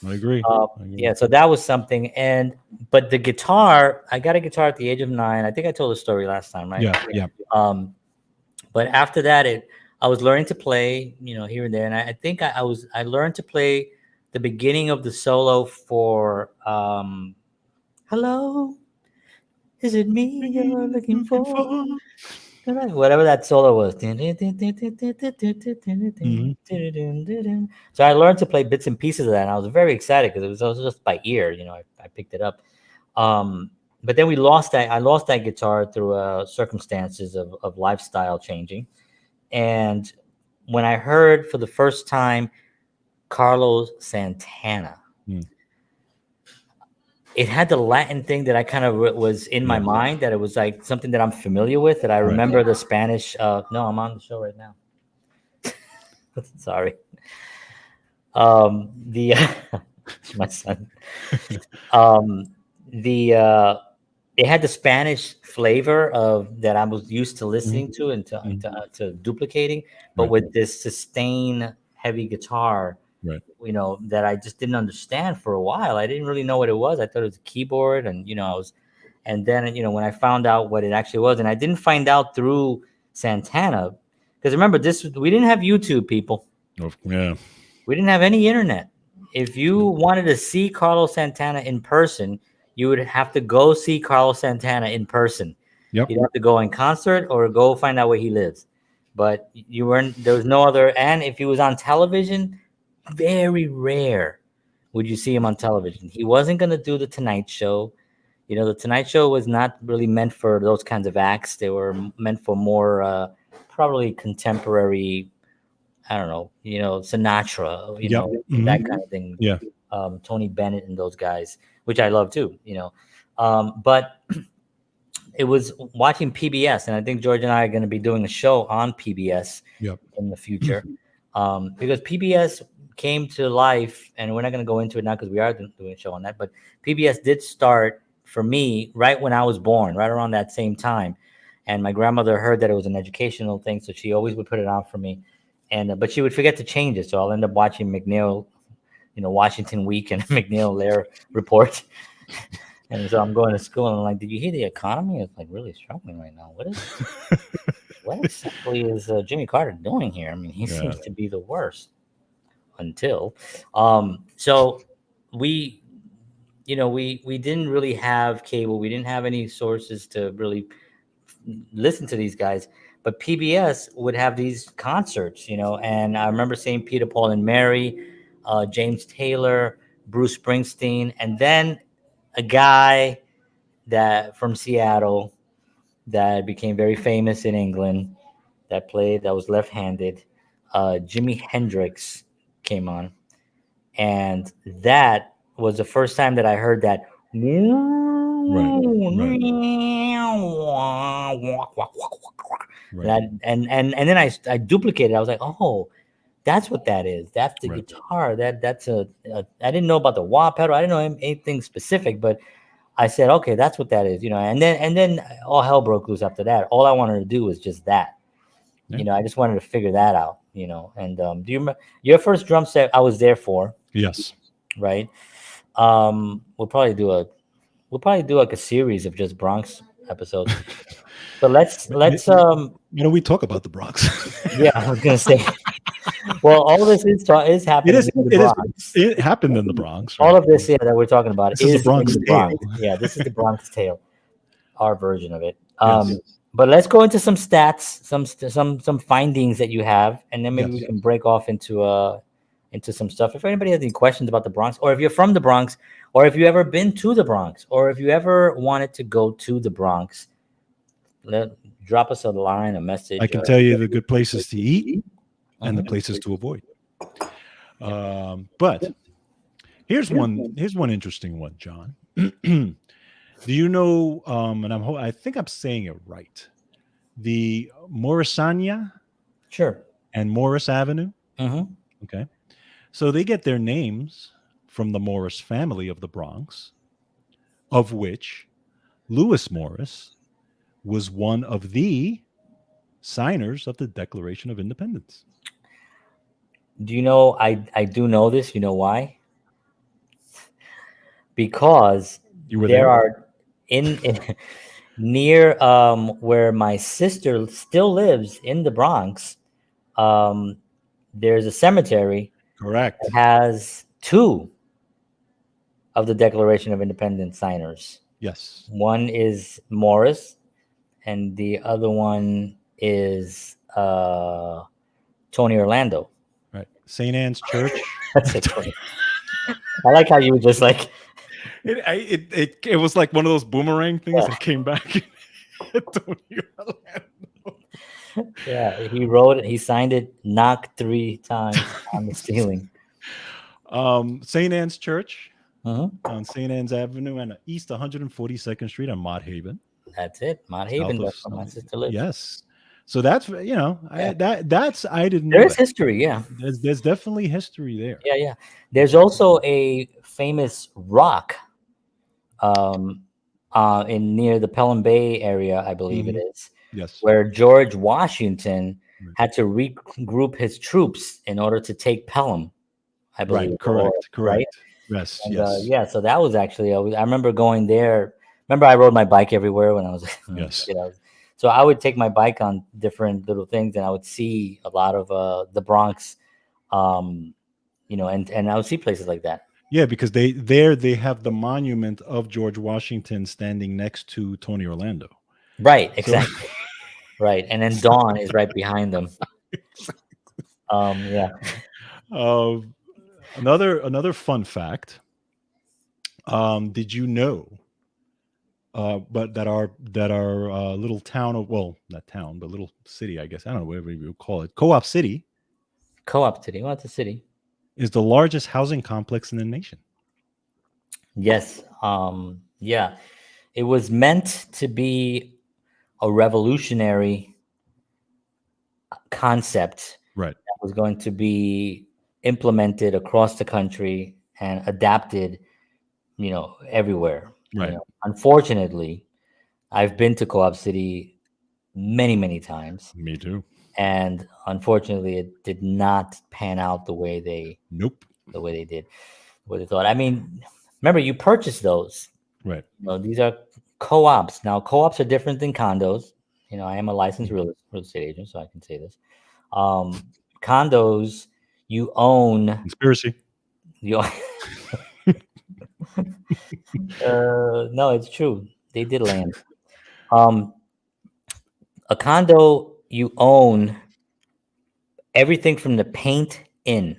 I agree. Uh, I agree. yeah, so that was something. And but the guitar, I got a guitar at the age of 9. I think I told the story last time, right? Yeah. Yeah. Um, but after that, I was learning to play, here and there, and I think I learned to play the beginning of the solo for "Hello, is it me you're looking Looking for?" for. Whatever that solo was. Hmm. So I learned to play bits and pieces of that, and I was very excited because it was also just by ear. I picked it up. Um, but then we lost that. I lost that guitar through circumstances of lifestyle changing. And when I heard for the first time Carlos Santana, Mm. it had the Latin thing that I kind of was in my Yeah. mind, that it was like something that I'm familiar with, that I Right. remember the Spanish. No, I'm on the show right now. Sorry. The my son. Um, the It had the Spanish flavor of that I was used to Hmm. listening to and Hmm. to duplicating, but Right. with this sustain heavy guitar, Right. that I just didn't understand for a while. I didn't really know what it was. I thought it was a keyboard, and I was, and then when I found out what it actually was, and I didn't find out through Santana, because remember this, we didn't have YouTube, people. Yeah. We didn't have any internet. If you wanted to see Carlos Santana in person, you would have to go see Carlos Santana in person. Yep. You'd have to go in concert or go find out where he lives. But you weren't. There was no other. And if he was on television, very rare would you see him on television. He wasn't going to do the Tonight Show. The Tonight Show was not really meant for those kinds of acts. They were meant for more probably contemporary. I don't know, Sinatra, Yep. Hmm. that kind of thing. Yeah. Tony Bennett and those guys, which I love too. But it was watching PBS, and I think George and I are going to be doing a show on PBS Yep. in the future, because PBS came to life, and we're not going to go into it now because we are doing a show on that. But PBS did start for me right when I was born, right around that same time, and my grandmother heard that it was an educational thing, so she always would put it on for me, and but she would forget to change it, so I'll end up watching McNeil, Washington Week and McNeil Lair Report. And so I'm going to school, and I'm like, "Did you hear the economy? It's like really struggling right now. What exactly is Jimmy Carter doing here? I mean, he Yeah. seems to be the worst until." So we, we didn't really have cable. We didn't have any sources to really listen to these guys. But PBS would have these concerts, and I remember seeing Peter, Paul, and Mary, James Taylor, Bruce Springsteen, and then a guy that from Seattle that became very famous in England, that was left-handed. Jimi Hendrix came on, and that was the first time that I heard that. Right. Right. Right. And then I duplicated. I was like, oh, that's what that is. That's the Right. guitar. That's I didn't know about the wah pedal. I didn't know anything specific, but I said, okay, that's what that is. And then all hell broke loose after that. All I wanted to do was just that. Yeah. I just wanted to figure that out. And do you remember your first drum set? I was there for, Yes. right? We'll probably do like a series of just Bronx episodes. But let's We talk about the Bronx. yeah, I was gonna say. Well, all of this is It happening is. in the It is. Bronx. It happened in the Bronx, All right? of this, yeah, that we're talking about This is a is in Bronx the tale. Bronx. Yeah, this is the Bronx tale, our version of it. Yes. But let's go into some stats, some findings that you have, and then maybe we Yes. can break off into some stuff. If anybody has any questions about the Bronx, or if you're from the Bronx, or if you ever been to the Bronx, or if you ever wanted to go to the Bronx, drop us a line, a message. I can tell you the good places to eat and the Mhm. places to avoid. But here's one. Here's one interesting one, John. Do you know? And I think I'm saying it right. The Morrisania Sure. and Morris Avenue. Mm-hmm. Okay, so they get their names from the Morris family of the Bronx, of which Lewis Morris was one of the signers of the Declaration of Independence. Do you know? I do know this. You know why? Because You were there there? are in near where my sister still lives in the Bronx. Um, there's a cemetery that Correct. has two of the Declaration of Independence signers. Yes. One is Morris, and the other one is Tony Orlando. Right. St. Anne's Church. That's it, Tony. I like how you were just like, It was like one of those boomerang things Yeah. that came back. Tony Orlando. yeah, he wrote it, he signed it, knocked 3 times on the ceiling. St. Anne's Church Mhm. on St. Anne's Avenue and East 142nd Street on Mott Haven. That's it, Mott South Haven. of That's where my sister lives. yes. So that's Yeah. I didn't There know is that. history, yeah. There's definitely history there. Yeah, yeah. There's also a famous rock in near the Pelham Bay area, I believe it Mhm. is, Yes. where George Washington Right. had to regroup his troops in order to take Pelham, I believe, Right. Correct. right? Correct. Yes. And Yes. yeah, so that was actually I remember going there. Remember, I rode my bike everywhere when I was Yes. so I would take my bike on different little things, and I would see a lot of the Bronx, and I would see places like that. Yeah, because they have the monument of George Washington standing next to Tony Orlando. Right, So exactly. Right, and then Dawn is right behind them. Yeah. another fun fact. Did you know? But that our little town of, well, not town, but little city, I guess, I don't know, whatever you call it, Co-op City, Co-op City. Well, it's a city. is the largest housing complex in the nation. Yes. Yeah. It was meant to be a revolutionary concept Right. that was going to be implemented across the country and adapted, everywhere. Right. Unfortunately, I've been to Co-op City many, many times, Me too. and unfortunately, it did not pan out the way they Nope. did, what they thought. I mean, remember, you purchased those. Right. These are co-ops. Now, co-ops are different than condos. I am a licensed real estate agent, so I can say this. Condos, you own. Conspiracy. You. No, it's true. They did land. A condo, you own everything from the paint in.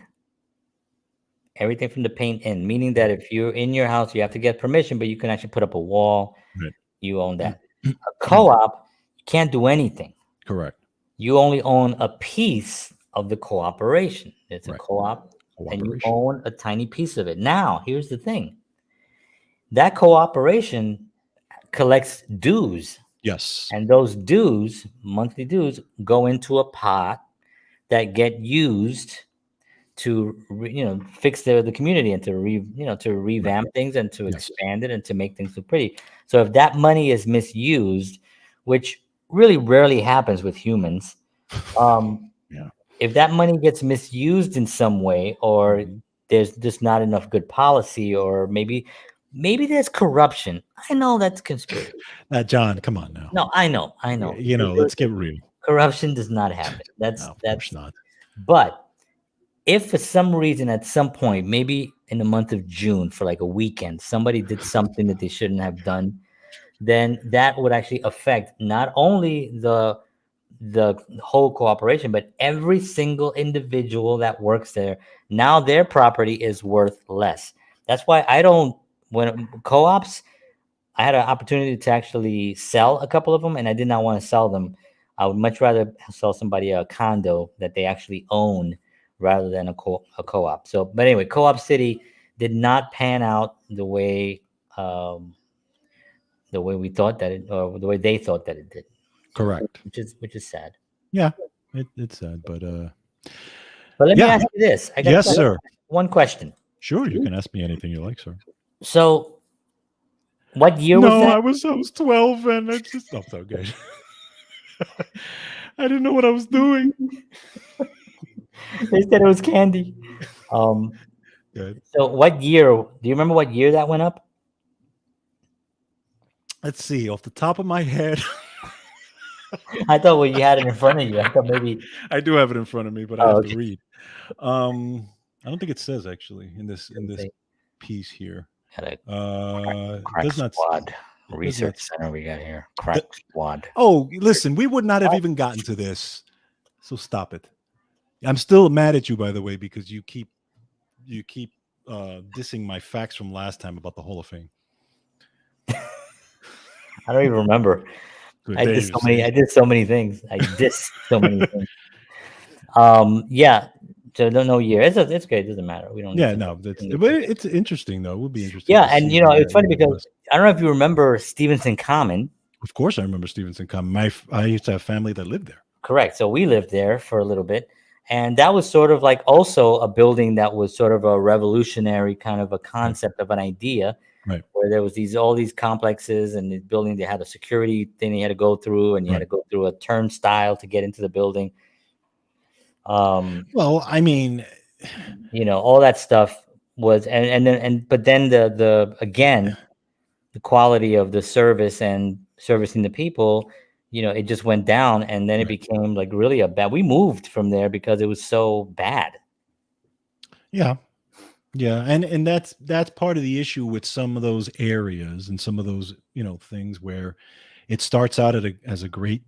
Everything from the paint in, meaning that if you're in your house, you have to get permission, but you can actually put up a wall. Right. You own that. A co-op, you can't do anything. Correct. You only own a piece of the cooperation. It's a Right. co-op, and you Cooperation. own a tiny piece of it. Now, here's the thing. That cooperation collects dues, Yes. and those dues, monthly dues, go into a pot that get used to fix the community and to revamp things and to Yes. expand it and to make things look pretty. So if that money is misused, which really rarely happens with humans, Yeah. if that money gets misused in some way, or Mhm. there's just not enough good policy, or maybe there's corruption. I know that's conspiracy. John, come on now. No, I know. Let's get real. Corruption does not happen. No, of course not. But if for some reason at some point, maybe in the month of June for like a weekend, somebody did something that they shouldn't have done, then that would actually affect not only the whole cooperation, but every single individual that works there. Now their property is worth less. That's why when co-ops, I had an opportunity to actually sell a couple of them, and I did not want to sell them. I would much rather sell somebody a condo that they actually own rather than a co-op. So, but anyway, Co-op City did not pan out the way we thought that it, or the way they thought that it did. So, Correct. which is sad. Yeah, it's sad, but But let me yeah. ask you this. I got Yes, sir. one question. Sure, you can ask me anything you like, sir. So, what year was No, that? I was 12, and I just it's okay. I didn't know what I was doing. They said it was candy. Good. So, what year? Do you remember what year that went up? Let's see, off the top of my head. I thought you had it in front of you. I thought maybe I do have it in front of me, but I have to read. I don't think it says actually in this piece here. Had a It crack does not. squad. research center we got here? Crack squad. Oh, listen, we would not have even gotten to this. So stop it. I'm still mad at you, by the way, because you keep dissing my facts from last time about the Hall of Fame. I don't even remember. I did so many things. I dissed so many things. Yeah. So I don't know year. It's good. It doesn't matter. We don't. Yeah, no. It's interesting though. It would be interesting. Yeah, and it's funny because I don't know if you remember Stevenson Common. Of course, I remember Stevenson Common. I used to have family that lived there. Correct. So we lived there for a little bit, and that was sort of like also a building that was sort of a revolutionary kind of a concept of an idea. Right. Where there was all these complexes and the building, they had a security thing you had to go through, and you had to go through a turnstile to get into the building. Well, I mean, all that stuff was, but then the quality of the service and servicing the people, it just went down, and then it became like really we moved from there because it was so bad. Yeah. Yeah, and that's part of the issue with some of those areas and some of those things where it starts out as a great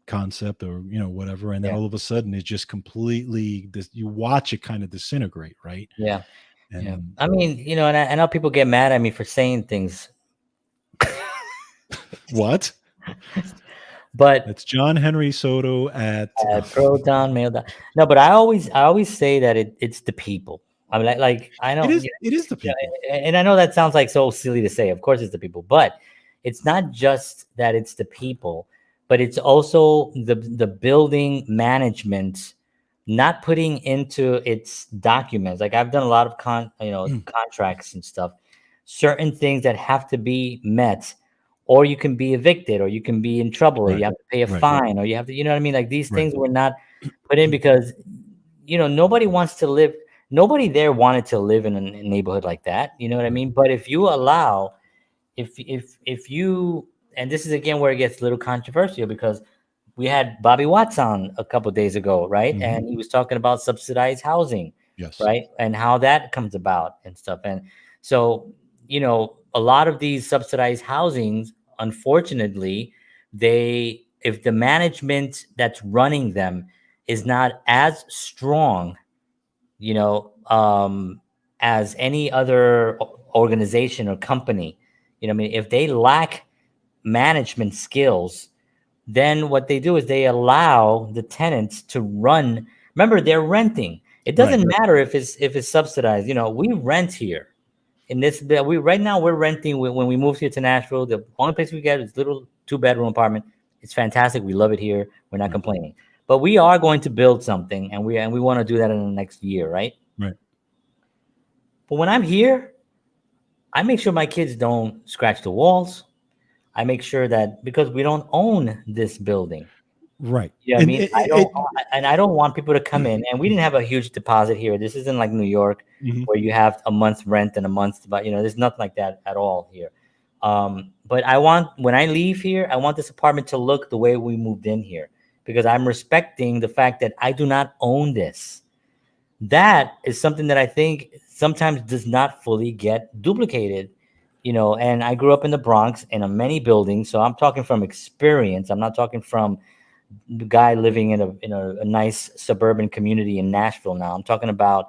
concept or whatever, and then all of a sudden it just completely you watch it kind of disintegrate, right? Yeah. I mean, and I know people get mad at me for saying things. What? But it's John Henry Soto at Proton Mail. No, but I always say that it's the people. I mean, like I know it is the people, and I know that sounds like so silly to say. Of course, it's the people, but it's not just that it's the people, but it's also the building management not putting into its documents. Like I've done a lot of contracts and stuff, certain things that have to be met, or you can be evicted, or you can be in trouble, or you have to pay a fine, or you have to, what I mean? Like these things were not put in because nobody wants to live. Nobody there wanted to live in a neighborhood like that. You know what I mean? But if you allow, if you, and this is again where it gets a little controversial, because we had Bobby Watts on a couple of days ago, right? And he was talking about subsidized housing, right? And how that comes about and stuff. And so, a lot of these subsidized housings, unfortunately, if the management that's running them is not as strong, as any other organization or company, I mean, if they lack management skills, then what they do is they allow the tenants to run. Remember, they're renting. It doesn't matter if it's subsidized. We rent here. In this, right now we're renting. When we moved here to Nashville, the only place we get is little 2-bedroom apartment. It's fantastic. We love it here. We're not complaining. But we are going to build something, and we want to do that in the next year, right? Right. But when I'm here, I make sure my kids don't scratch the walls. I make sure that, because we don't own this building, right? Yeah, I mean, I don't want people to come in, and we didn't have a huge deposit here. This isn't like New York, where you have a month's rent and a month's, but there's nothing like that at all here. But when I leave here, I want this apartment to look the way we moved in here, because I'm respecting the fact that I do not own this. That is something that I think sometimes does not fully get duplicated, and I grew up in the Bronx in many buildings. So I'm talking from experience. I'm not talking from the guy living in a nice suburban community in Nashville now. I'm talking about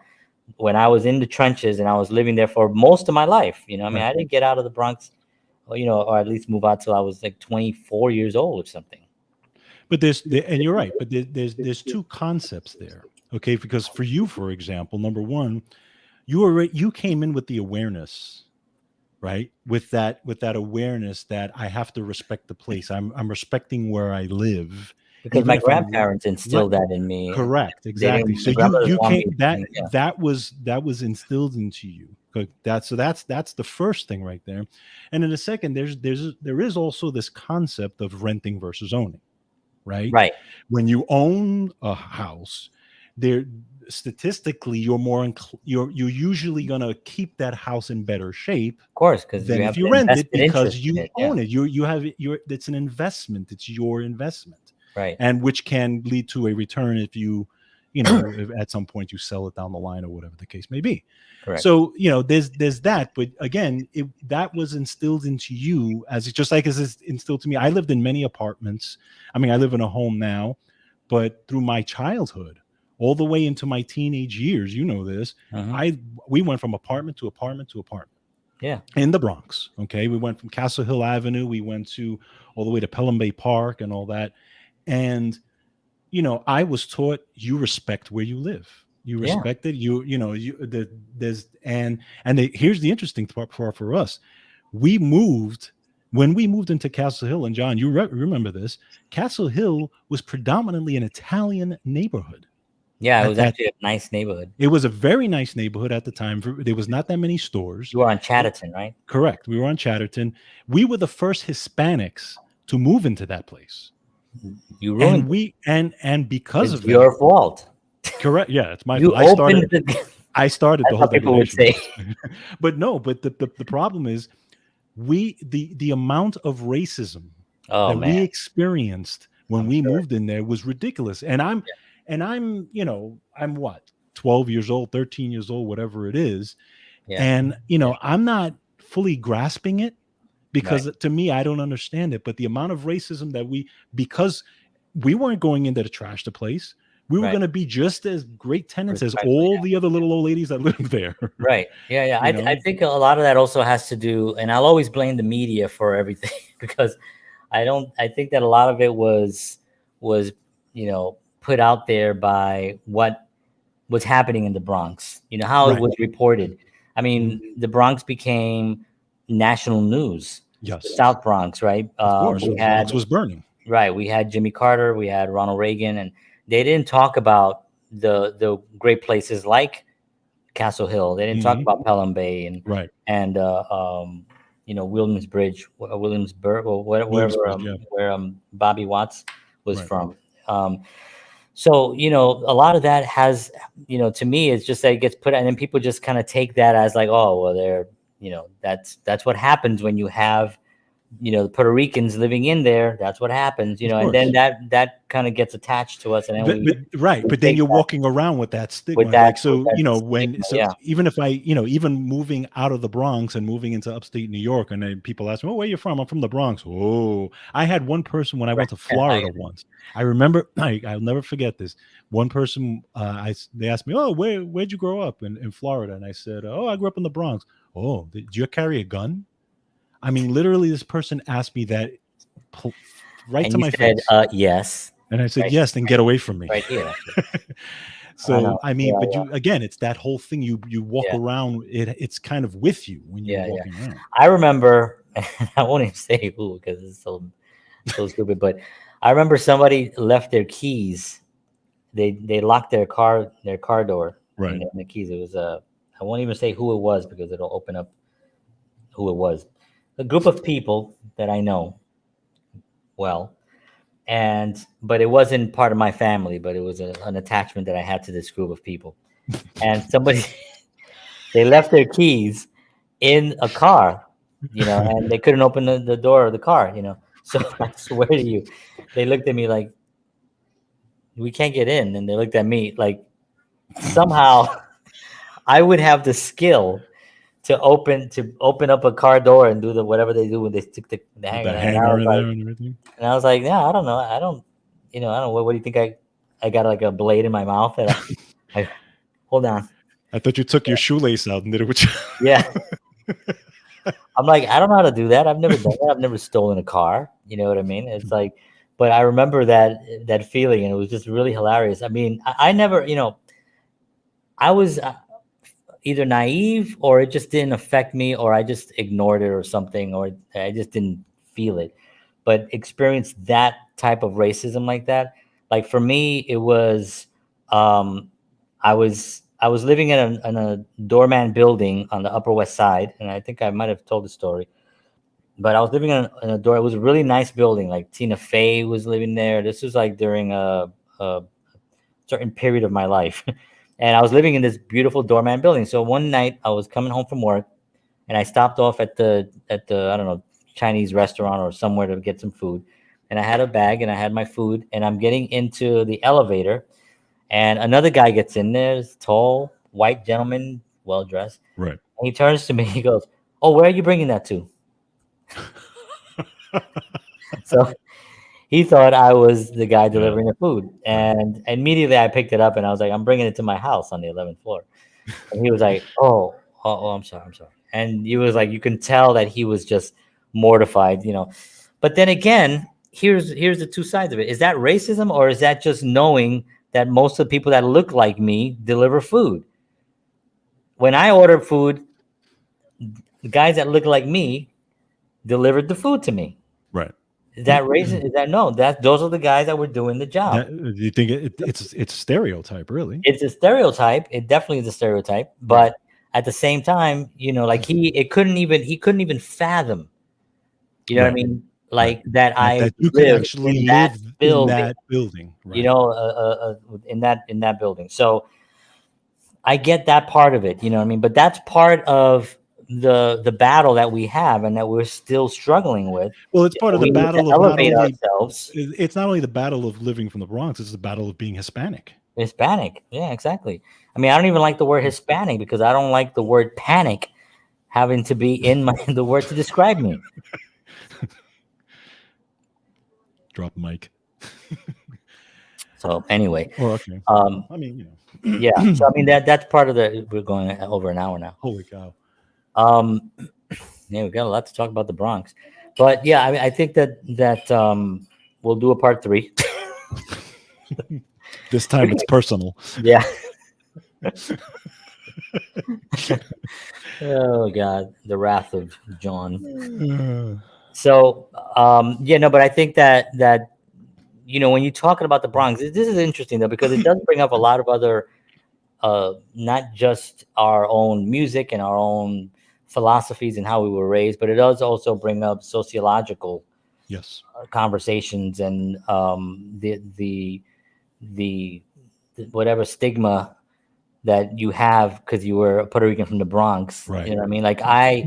when I was in the trenches and I was living there for most of my life. I mean, I didn't get out of the Bronx, or at least move out till I was like 24 years old or something. But and you're right, but there's two concepts there. Okay, because for you, for example, number one, you came in with the awareness, right? With that awareness that I have to respect the place. I'm respecting where I live. Because my grandparents instilled that in me. Correct, exactly. So you came that was instilled into you. That's the first thing right there. And in a second, there is also this concept of renting versus owning, right? Right. When you own a house, statistically you're usually going to keep that house in better shape, of course, because than if you rent it, because you own it. It's an investment. It's your investment, right? And which can lead to a return if you at some point you sell it down the line or whatever the case may be. Correct. So, there's that, but again, that was instilled into you just like as it's instilled to me. I lived in many apartments. I mean, I live in a home now, but through my childhood, all the way into my teenage years, this, we went from apartment to apartment to apartment. Yeah. In the Bronx. Okay. We went from Castle Hill Avenue. We went all the way to Pelham Bay Park and all that. And, I was taught you respect where you live. You respect it. Here's the interesting part for us. When we moved into Castle Hill, and John, you remember this, Castle Hill was predominantly an Italian neighborhood. Yeah, it was actually a nice neighborhood. It was a very nice neighborhood at the time. There was not that many stores. You were on Chatterton, right? Correct. We were on Chatterton. We were the first Hispanics to move into that place. You ruined and because of your fault. Correct. Yeah, it's my fault. I started the whole people would say. But the problem is the amount of racism we experienced when we moved in there was ridiculous. And I'm what, 12 years old, 13 years old, whatever it is. Yeah. And, I'm not fully grasping it because to me, I don't understand it. But the amount of racism because we weren't going into the trash the place, we were going to be just as great tenants as all the other little old ladies that lived there. Right. Yeah. Yeah. I think a lot of that also has to do, and I'll always blame the media for everything because I think that a lot of it was, put out there by what was happening in the Bronx, how it was reported. I mean, the Bronx became national news. Yes. The South Bronx, right? Of course, Bronx was burning. Right. We had Jimmy Carter, we had Ronald Reagan, and they didn't talk about the great places like Castle Hill. They didn't talk about Pelham Bay and Williamsburg or wherever where Bobby Watts was from. So, a lot of that has, to me, it's just that it gets put out and then people just kind of take that as like, oh, well, they're, that's what happens when you have, the Puerto Ricans living in there. That's what happens, and then that kind of gets attached to us. And then but then you're walking around with that stigma. Even if I, even moving out of the Bronx and moving into upstate New York, and then people ask me, oh, where are you from? I'm from the Bronx. Oh, I had one person when I went to Florida once. I remember, I'll never forget this. One person, they asked me, oh, where'd you grow up in Florida? And I said, oh, I grew up in the Bronx. Oh, did you carry a gun? I mean, literally, this person asked me that right to my face. Yes. And I said, yes, then get away from me. Right here. So, I mean, again, it's that whole thing. You walk around, it's kind of with you when you're walking around. I remember, I won't even say who because it's so stupid, but I remember somebody left their keys. They locked their car door. Right. And the keys. It was I won't even say who it was because it'll open up who it was. A group of people that I know well, but it wasn't part of my family, but it was an attachment that I had to this group of people. And they left their keys in a car, and they couldn't open the door of the car, So I swear to you, they looked at me like, we can't get in. And they looked at me like somehow I would have the skill to open up a car door and do whatever they do when they stick the hanger. In there and everything. And I was like, yeah, I don't know. I don't know. What do you think? I got like a blade in my mouth and I hold on. I thought you took your shoelace out and did it with you. Yeah. I'm like, I don't know how to do that. I've never done that. I've never stolen a car. You know what I mean? It's like, but I remember that feeling and it was just really hilarious. I mean, I never, I was either naive or it just didn't affect me or I just ignored it or something, or I just didn't feel it. But experience that type of racism like that. Like for me, it was, I was living in a doorman building on the Upper West Side. And I think I might've told the story, but I was living in a door. It was a really nice building. Like Tina Fey was living there. This was like during a certain period of my life. And I was living in this beautiful doorman building. So one night I was coming home from work and I stopped off at the I don't know, Chinese restaurant or somewhere to get some food. And I had a bag and I had my food and I'm getting into the elevator And another guy gets in there, this tall white gentleman, well dressed. Right. And he turns to me. He goes, "Oh, where are you bringing that to?" So he thought I was the guy Yeah. delivering the food, Right. and immediately I picked it up and I was like, "I'm bringing it to my house on the 11th floor." And he was like, "Oh, I'm sorry, I'm sorry." And he was like, you can tell that he was just mortified, you know. But then again, here's the two sides of it. Is that racism, or is that just knowing that most of the people that look like me deliver food? When I ordered food, the guys that look like me delivered the food to me. Right. Is that racist? Is that no? That those are the guys that were doing the job. That do you think it's stereotype, really? It's a stereotype. It definitely is a stereotype. Right. But at the same time, you know, like he couldn't even fathom. You know what I Right. mean? Right. Like that I That you could live actually in that live in building. that building. You Right. know, in that building. So I get that part of it. You know what I mean? But that's part of the battle that we have and that we're still struggling with. Well, it's part of the We need to battle of not elevate only ourselves. it's not only the battle of living from the Bronx, it's the battle of being Hispanic. Hispanic. Yeah, exactly. I mean, I don't even like the word Hispanic because I don't like the word panic having to be in my the word to describe me. Drop mic. So anyway, Or okay. um, I mean, yeah. So I mean that's part of the. We're going over an hour now. holy cow. Um, yeah, we got a lot to talk about the Bronx, but yeah, I mean, I think that we'll do a part 3. This time it's personal. Yeah. Oh God, the wrath of John. So yeah, no, but I think that you know when you're talking about the Bronx, this is interesting though because it does bring up a lot of other not just our own music and our own philosophies and how we were raised, but it does also bring up sociological Yes. conversations and the whatever stigma that you have because you were a Puerto Rican from the Bronx. Right. You know what I mean? Like I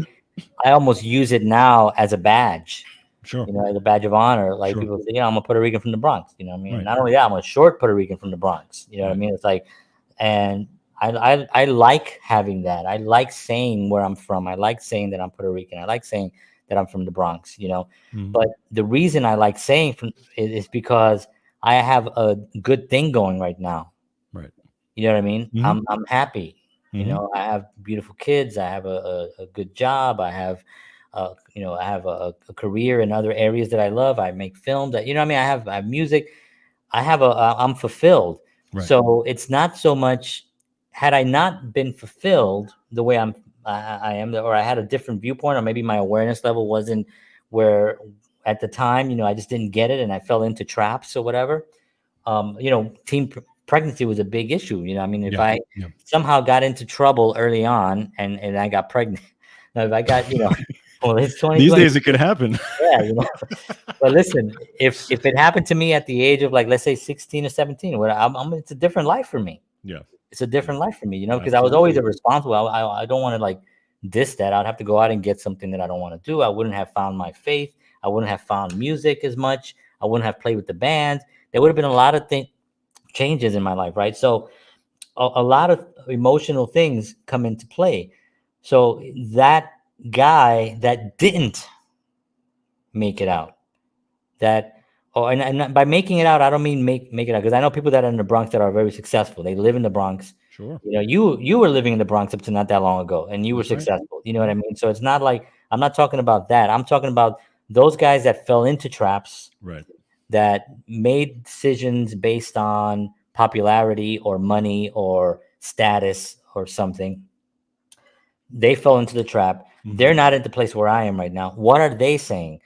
almost use it now as a badge. Sure. You know, as a badge of honor. Like Sure. people say, yeah, I'm a Puerto Rican from the Bronx. You know what I mean? Right. Not only that, I'm a short Puerto Rican from the Bronx. You know what I Right. mean? It's like, and I like having that. I like saying where I'm from. I like saying that I'm Puerto Rican. I like saying that I'm from the Bronx. You know, Mhm. but the reason I like saying from is because I have a good thing going right now. Right. You know what I mean? Mhm. I'm happy. You Mhm. know, I have beautiful kids. I have a good job. I have, you know, I have a career in other areas that I love. I make film that, you know what I mean? I have music. I'm fulfilled. Right. So it's not so much, had I not been fulfilled the way I am, or I had a different viewpoint, or maybe my awareness level wasn't where at the time, you know, I just didn't get it and I fell into traps or whatever. You know, pregnancy was a big issue. You know, I mean, if Yeah. I Yeah. somehow got into trouble early on and I got pregnant, now if I got, you know, well, it's These 2020. days it could happen. Yeah, you know. But listen, if it happened to me at the age of like let's say 16 or 17, where it's a different life for me. Yeah. It's a Yeah. different life for me, you know, because I was always Absolutely. irresponsible. I don't want to like diss that. I'd have to go out and get something that I don't want to do. I wouldn't have found my faith. I wouldn't have found music as much. I wouldn't have played with the band. There would have been a lot of changes in my life, right? So a lot of emotional things come into play. So that guy that didn't make it out, that oh, and by making it out, I don't mean make it out because I know people that are in the Bronx that are very successful. They live in the Bronx. Sure. You know, you were living in the Bronx up to not that long ago, and you were That's right. successful. You know what I mean? So it's not like I'm not talking about that. I'm talking about those guys that fell into traps Right. that made decisions based on popularity or money or status or something. They fell into the trap. Mhm. They're not at the place where I am right now. What are they saying?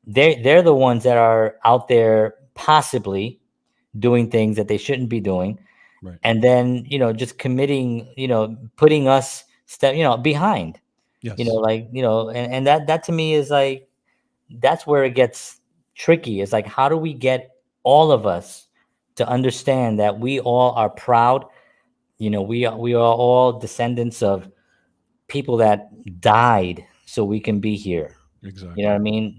They're the ones that are out there possibly doing things that they shouldn't be doing, Right. and then you know just committing, you know, putting us step, you know, behind. You know, Yes. like you know, and that to me is like that's where it gets tricky. It's like how do we get all of us to understand that we all are proud. You know, we are all descendants of people that died so we can be here. You know what Exactly. I mean?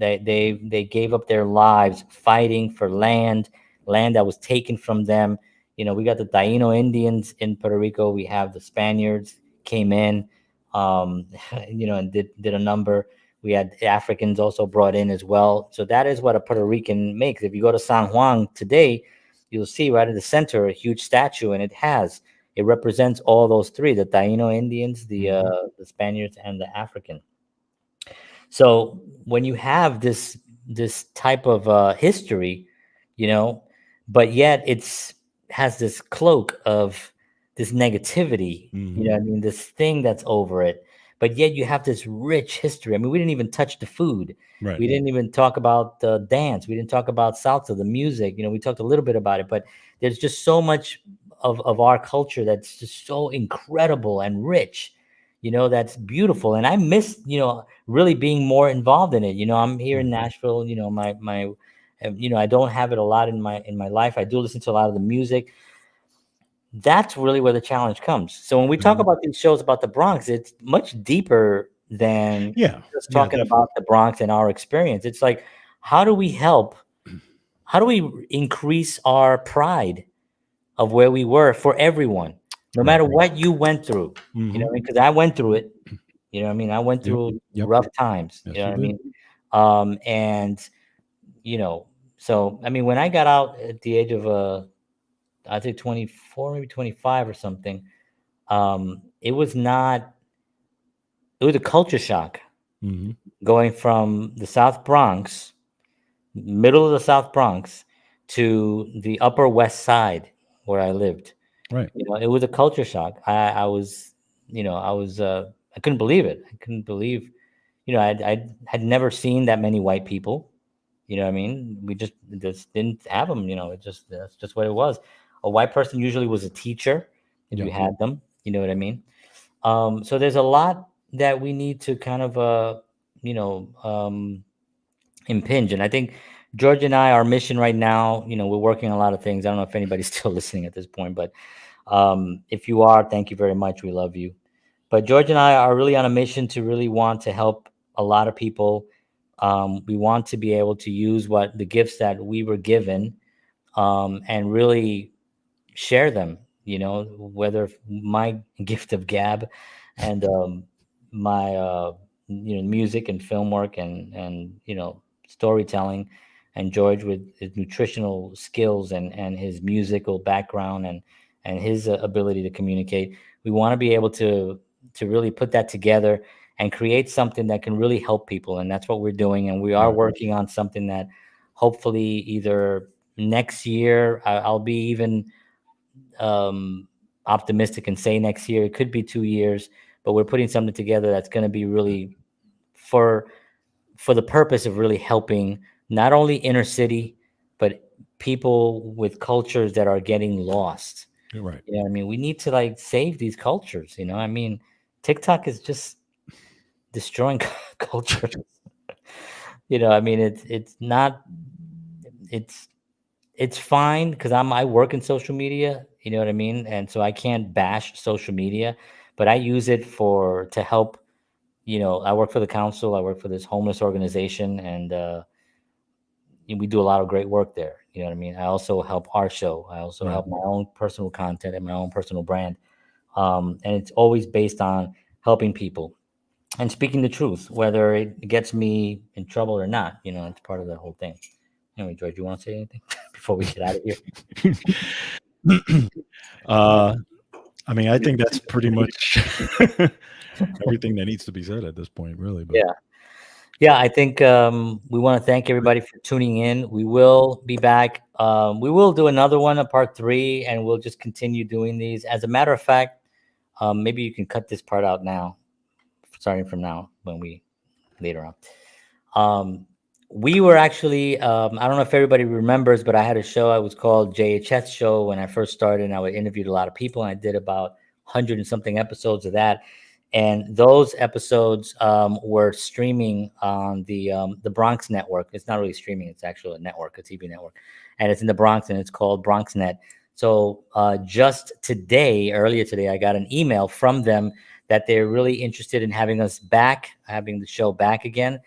They gave up their lives fighting for land that was taken from them. We got the Taino Indians in Puerto Rico. We have the Spaniards came in, um, and did a number. We had Africans also brought in as well. So that is what a Puerto Rican makes. If you go to San Juan today, you'll see right in the center a huge statue, and it represents all those three: the Taino Indians, the Spaniards, and the African. So when you have this type of history, you know, but yet it's has this cloak of this negativity, I mean, this thing that's over it. But yet you have this rich history. I mean, we didn't even touch the food. Right. We didn't even talk about the dance. We didn't talk about salsa, the music. We talked a little bit about it, but there's just so much of our culture that's just so incredible and rich, that's beautiful. And I miss, really being more involved in it. I'm here in Nashville. I don't have it a lot in my life. I do listen to a lot of the music. That's really where the challenge comes. So when we talk about these shows about the Bronx, it's much deeper than Yeah. just Yeah, talking about the Bronx and our experience. It's like, how do we help? How do we increase our pride of where we were for everyone, no Right. matter what you went through? Because I went through it. I went Yep. through Yep. rough times. Yes, You know you what I did. mean? And so I mean, when I got out at the age of I think 24, maybe 25 or something, it was not. It was a culture shock hmm going from the South Bronx, middle of the South Bronx, to the Upper West Side where I lived. Right. It was a culture shock. I was, I couldn't believe it. I couldn't believe, I had never seen that many white people. You know what I mean? We just didn't have them. That's just what it was. A white person usually was a teacher if you Yep. had them. You know what I mean? So there's a lot that we need to kind of, you know, um, impinge. And I think George and I, our mission right now, we're working on a lot of things. I don't know if anybody's still listening at this point, but if you are, thank you very much. We love you. But George and I are really on a mission to really want to help a lot of people. We want to be able to use what the gifts that we were given, and really share them, whether my gift of gab and my music and film work and storytelling, and George with his nutritional skills and his musical background and his ability to communicate. We want to be able to really put that together and create something that can really help people, and that's what we're doing. And we are Right. working on something that hopefully either next year, I'll be even optimistic and say next year. It could be 2 years, but we're putting something together that's going to be really for the purpose of really helping not only inner city, but people with cultures that are getting lost. You're right. I mean, we need to like save these cultures. I mean, TikTok is just destroying culture. I mean, it's not it's it's fine because I work in social media, you know what I mean? And so I can't bash social media, but I use it to help, I work for the council, I work for this homeless organization, and we do a lot of great work there. You know what I mean? I also help our show. I also Right. help my own personal content and my own personal brand. And it's always based on helping people and speaking the truth, whether it gets me in trouble or not. It's part of the whole thing. Anyway, George, you want to say anything before we get out of here? uh, I mean, I think that's pretty much everything that needs to be said at this point, really. But Yeah. Yeah, I think we want to thank everybody for tuning in. We will be back. We will do another one, a part 3, and we'll just continue doing these. As a matter of fact, maybe you can cut this part out now, starting from now, when we later on. We were actually, I don't know if everybody remembers, but I had a show. I was called JHS Show when I first started, and I interviewed a lot of people, and I did about 100 and something episodes of that. And those episodes were streaming on the Bronx network. It's not really streaming; it's actually a network, a TV network, and it's in the Bronx, and it's called BronxNet. So just today, earlier today, I got an email from them that they're really interested in having us back, having the show back again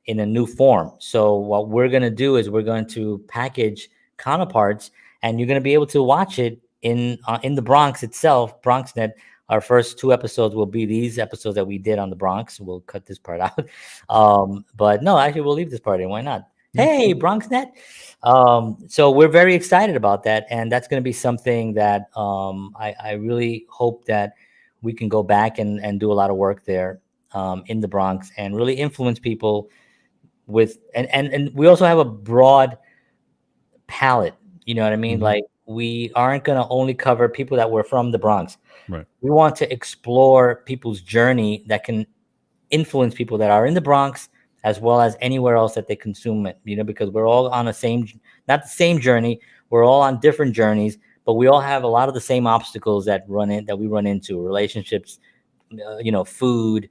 in a new form. So what we're going to do is we're going to package Counterparts, and you're going to be able to watch it in the Bronx itself, BronxNet. Our first 2 episodes will be these episodes that we did on the Bronx. We'll cut this part out. But no, actually, we'll leave this part in. Why not? Yeah. Hey, BronxNet. So we're very excited about that. And that's going to be something that I really hope that we can go back and do a lot of work there in the Bronx and really influence people with, and we also have a broad palette. You know what I mean? Like, we aren't going to only cover people that were from the Bronx. Right. We want to explore people's journey that can influence people that are in the Bronx as well as anywhere else that they consume it, because we're all on not the same journey. We're all on different journeys, but we all have a lot of the same obstacles that we run into: relationships, food,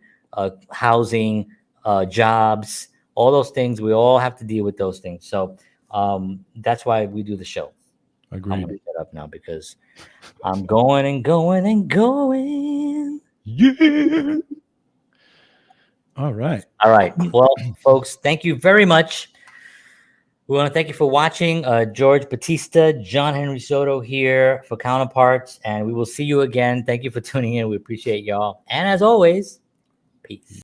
housing, jobs, all those things. We all have to deal with those things. So that's why we do the show. Agreed. I'm going to shut up now because I'm going and going and going. Yeah. All right. All right. Well, folks, thank you very much. We want to thank you for watching. George Batista, John Henry Soto here for Counterparts, and we will see you again. Thank you for tuning in. We appreciate y'all. And as always, peace.